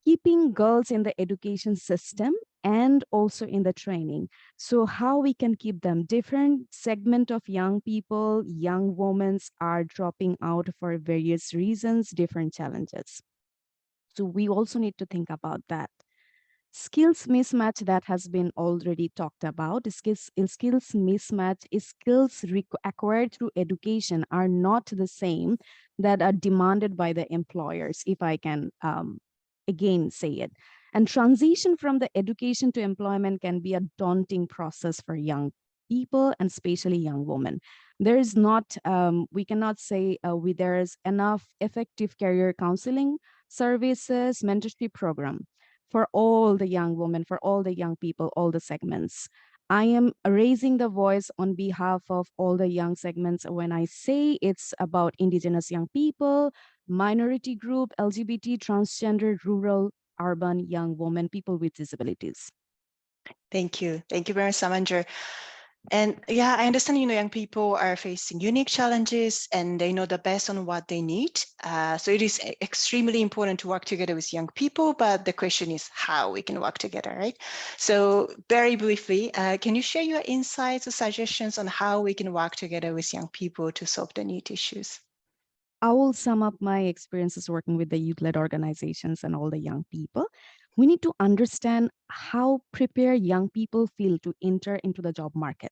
Keeping girls in the education system and also in the training. So how we can keep them? Different segment of young people, young women are dropping out for various reasons, different challenges. So we also need to think about that. Skills mismatch that has been already talked about. Skills mismatch is skills acquired through education are not the same that are demanded by the employers, if I can again say it. And transition from the education to employment can be a daunting process for young people and especially young women. There is not, we cannot say there is enough effective career counseling services, mentorship program for all the young women, for all the young people, all the segments. I am raising the voice on behalf of all the young segments when I say it's about indigenous young people, minority group, LGBT, transgender, rural, urban, young women, people with disabilities. Thank you. Thank you very much, Samandra. And yeah, I understand, young people are facing unique challenges and they know the best on what they need. So it is extremely important to work together with young people, but the question is how we can work together, right? So very briefly, can you share your insights or suggestions on how we can work together with young people to solve the NEET issues? I will sum up my experiences working with the youth-led organizations and all the young people. We need to understand how prepared young people feel to enter into the job market.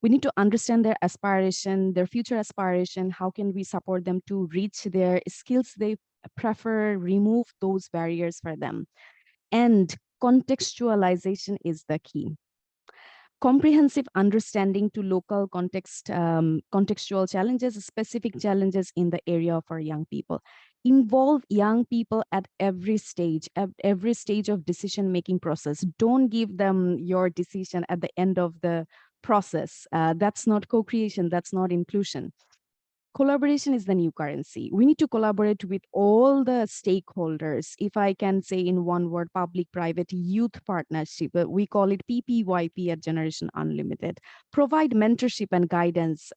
We need to understand their aspiration, their future aspiration. How can we support them to reach their skills they prefer, remove those barriers for them? And contextualization is the key. Comprehensive understanding to local context, contextual challenges, specific challenges in the area for young people. Involve young people at every stage of decision-making process. Don't give them your decision at the end of the process. That's not co-creation, that's not inclusion. Collaboration is the new currency. We need to collaborate with all the stakeholders. If I can say in one word, public-private youth partnership, we call it PPYP at Generation Unlimited. Provide mentorship and guidance,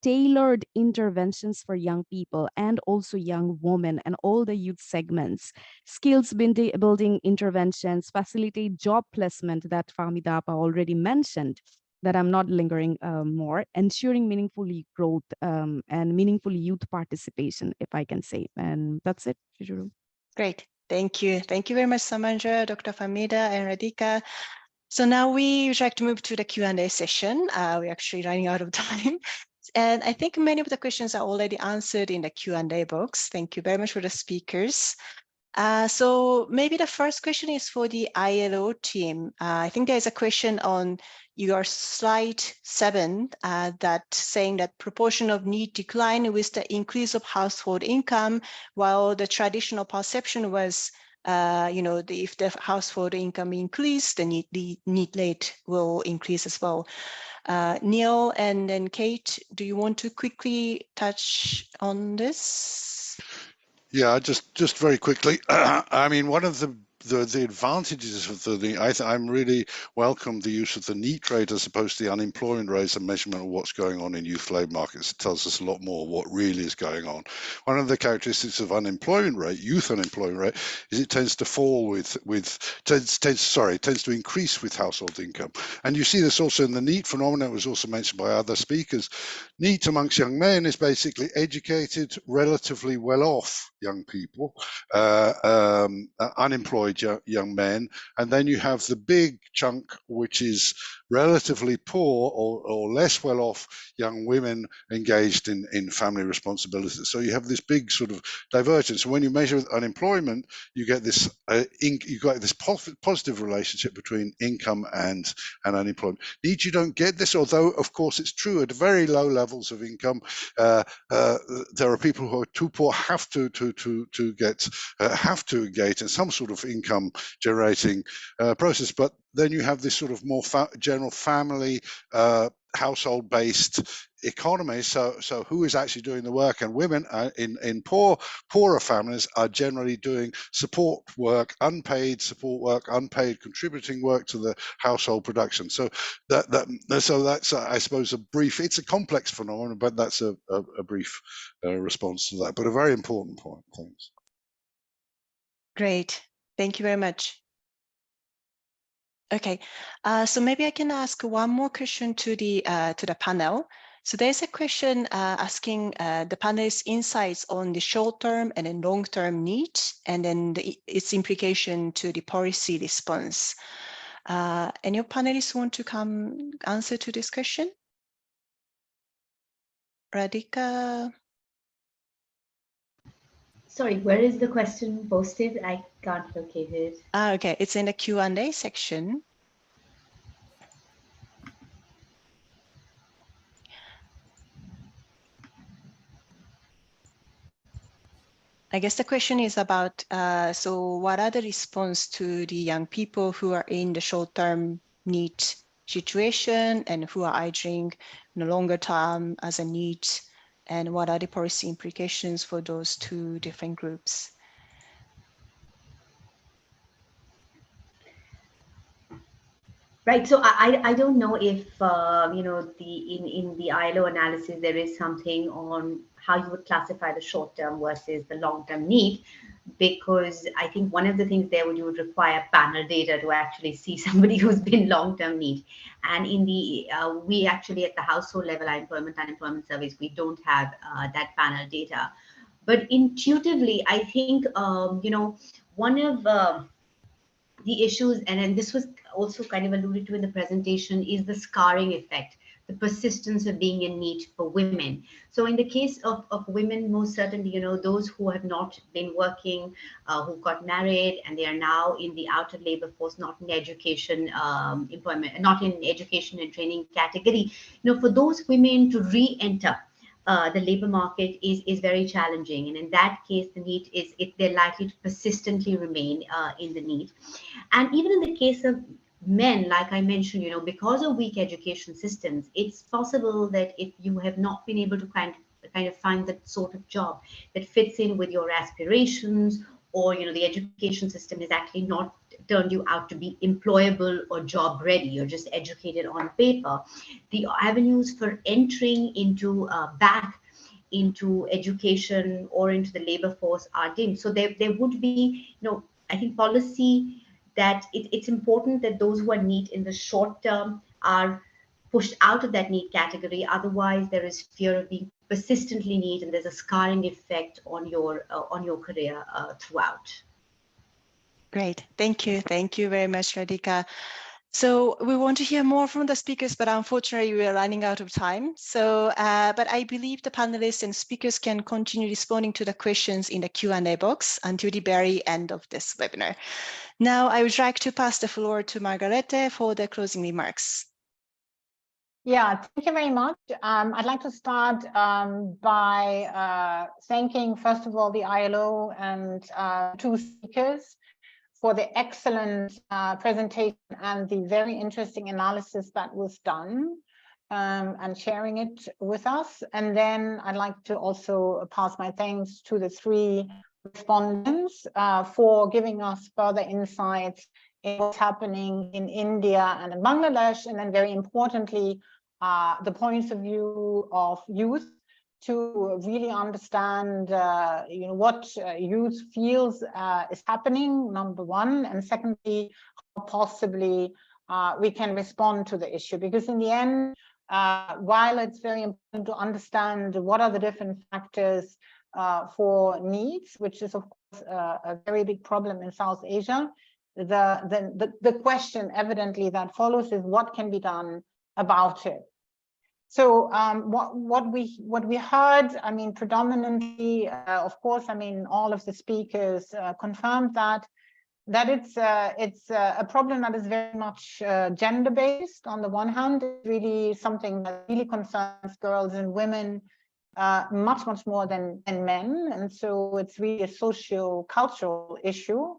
tailored interventions for young people and also young women and all the youth segments. Skills building interventions, facilitate job placement that Fahmida Appa already mentioned. that I'm not lingering more, ensuring meaningfully growth and meaningfully youth participation, if I can say. And that's it, Chijuru. Great. Thank you. Thank you very much, Samandra, Dr. Famida, and Radhika. So now we would like to move to the Q&A session. We're actually running out of time. And I think many of the questions are already answered in the Q&A box. Thank you very much for the speakers. So maybe the first question is for the ILO team. I think there's a question on your slide 7 that saying that proportion of need decline with the increase of household income, while the traditional perception was, if the household income increase, the need rate will increase as well. Neil and then Kate, do you want to quickly touch on this? Yeah, just very quickly. I mean, one of the advantages of I'm really welcome the use of the NEET rate as opposed to the unemployment rate as a measurement of what's going on in youth labour markets. It tells us a lot more what really is going on. One of the characteristics of unemployment rate, youth unemployment rate, is it tends to fall tends to increase with household income. And you see this also in the NEET phenomenon. It was also mentioned by other speakers. NEET amongst young men is basically educated, relatively well-off young people, unemployed young men, and then you have the big chunk which is relatively poor or less well-off young women engaged in family responsibilities. So you have this big sort of divergence. When you measure unemployment, you get this positive relationship between income and unemployment. NEET, you don't get this, although of course it's true at very low levels of income. There are people who are too poor have to engage in some sort of income generating process, but then you have this sort of more general family household based economy. So who is actually doing the work? And women in poorer families are generally doing support work, unpaid support work, unpaid contributing work to the household production. So that's I suppose a brief. It's a complex phenomenon, but that's a brief response to that. But a very important point. Thanks. Great. Thank you very much. Okay, so maybe I can ask one more question to the panel. So there's a question asking the panelists' insights on the short-term and then long-term need, and then its implication to the policy response. Any panelists want to come answer to this question? Radhika? Sorry, where is the question posted? I can't locate it. Okay, it's in the Q&A section. I guess the question is about, so what are the response to the young people who are in the short-term need situation and who are entering in the longer term as a need, and what are the policy implications for those two different groups? Right. So I don't know if in the ILO analysis there is something on how you would classify the short term versus the long term need, because I think one of the things there you would require panel data to actually see somebody who's been long term need. And in the we actually at the household level unemployment surveys, we don't have that panel data. But intuitively, I think one of the issues, and this was also kind of alluded to in the presentation, is the scarring effect, the persistence of being in need for women. So in the case of women, most certainly, those who have not been working, who got married, and they are now in the outer labor force, not in education, employment, not in education and training category, for those women to re-enter the labor market is very challenging. And in that case, the need is, they're likely to persistently remain in the need. And even in the case of men, like I mentioned, because of weak education systems, it's possible that if you have not been able to kind of find that sort of job that fits in with your aspirations, or the education system has actually not turned you out to be employable or job ready, you're just educated on paper, the avenues for entering into back into education or into the labor force are dim. So there would be, I think, policy that it's important that those who are NEET in the short term are pushed out of that NEET category. Otherwise, there is fear of being persistently NEET, and there's a scarring effect on your career throughout. Great, thank you very much, Radhika. So we want to hear more from the speakers, but unfortunately we are running out of time. So, but I believe the panelists and speakers can continue responding to the questions in the Q&A box until the very end of this webinar. Now I would like to pass the floor to Margarete for the closing remarks. Yeah, thank you very much. I'd like to start by thanking, first of all, the ILO and two speakers for the excellent presentation and the very interesting analysis that was done, and sharing it with us. And then I'd like to also pass my thanks to the three respondents for giving us further insights in what's happening in India and in Bangladesh, and then very importantly, the points of view of youth, to really understand what youth feels is happening, number one, and secondly, how possibly we can respond to the issue. Because in the end, while it's very important to understand what are the different factors for needs, which is of course a very big problem in South Asia, the question evidently that follows is what can be done about it. So what we heard, I mean, predominantly, of course, I mean, all of the speakers confirmed that it's a problem that is very much gender-based. On the one hand, it's really something that really concerns girls and women much more than men, and so it's really a socio-cultural issue.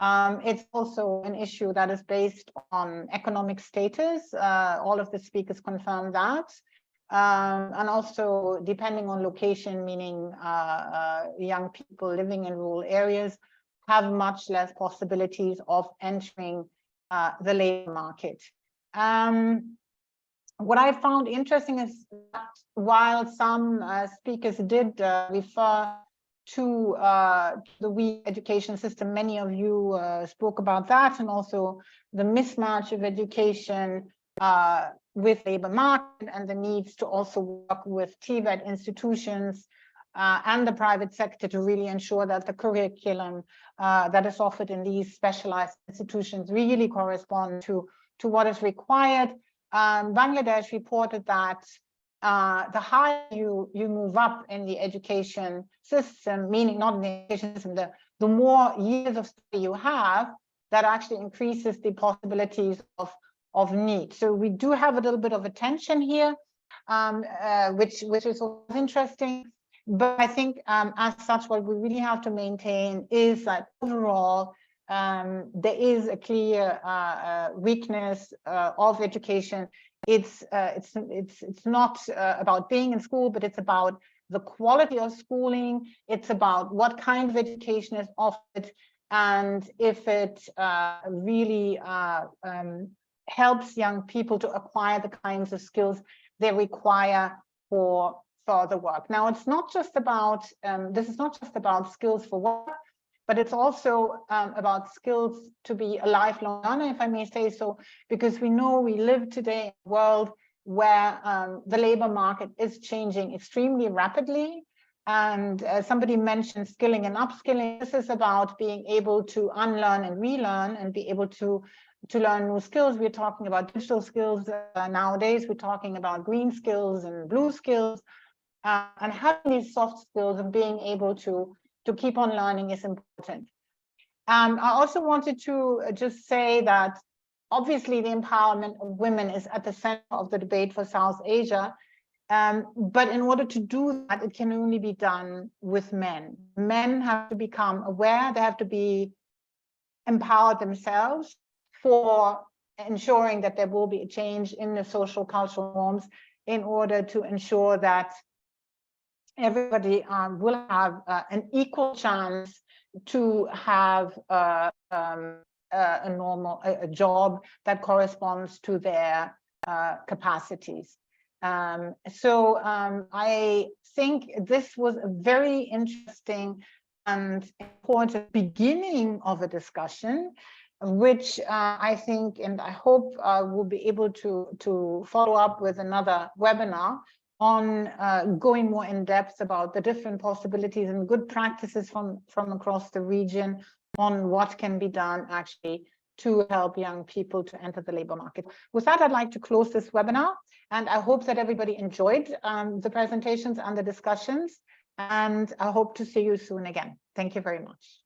It's also an issue that is based on economic status. All of the speakers confirmed that. And also depending on location, meaning young people living in rural areas have much less possibilities of entering the labor market. What I found interesting is that while some speakers did refer to the weak education system, many of you spoke about that, and also the mismatch of education with labor market and the needs to also work with TVET institutions and the private sector to really ensure that the curriculum that is offered in these specialized institutions really correspond to what is required. Bangladesh reported that the higher you move up in the education system, meaning not in the education system, the more years of study you have, that actually increases the possibilities of NEET. So we do have a little bit of a tension here, which is always interesting. But I think as such, what we really have to maintain is that overall, there is a clear weakness of education. It's not about being in school, but it's about the quality of schooling. It's about what kind of education is offered, and if it really helps young people to acquire the kinds of skills they require for further work. Now, it's not just about this is not just about skills for work, but it's also about skills to be a lifelong learner, if I may say so, because we know we live today in a world where the labor market is changing extremely rapidly. And somebody mentioned skilling and upskilling. This is about being able to unlearn and relearn and be able to learn new skills. We're talking about digital skills nowadays. We're talking about green skills and blue skills. And having these soft skills and being able to keep on learning is important. I also wanted to just say that obviously the empowerment of women is at the center of the debate for South Asia. But in order to do that, it can only be done with men. Men have to become aware, they have to be empowered themselves for ensuring that there will be a change in the social cultural norms in order to ensure that everybody will have an equal chance to have a job that corresponds to their capacities. So I think this was a very interesting and important beginning of a discussion. which I think and I hope we'll be able to follow up with another webinar on going more in depth about the different possibilities and good practices from across the region on what can be done actually to help young people to enter the labor market. With that, I'd like to close this webinar, and I hope that everybody enjoyed the presentations and the discussions, and I hope to see you soon again. Thank you very much.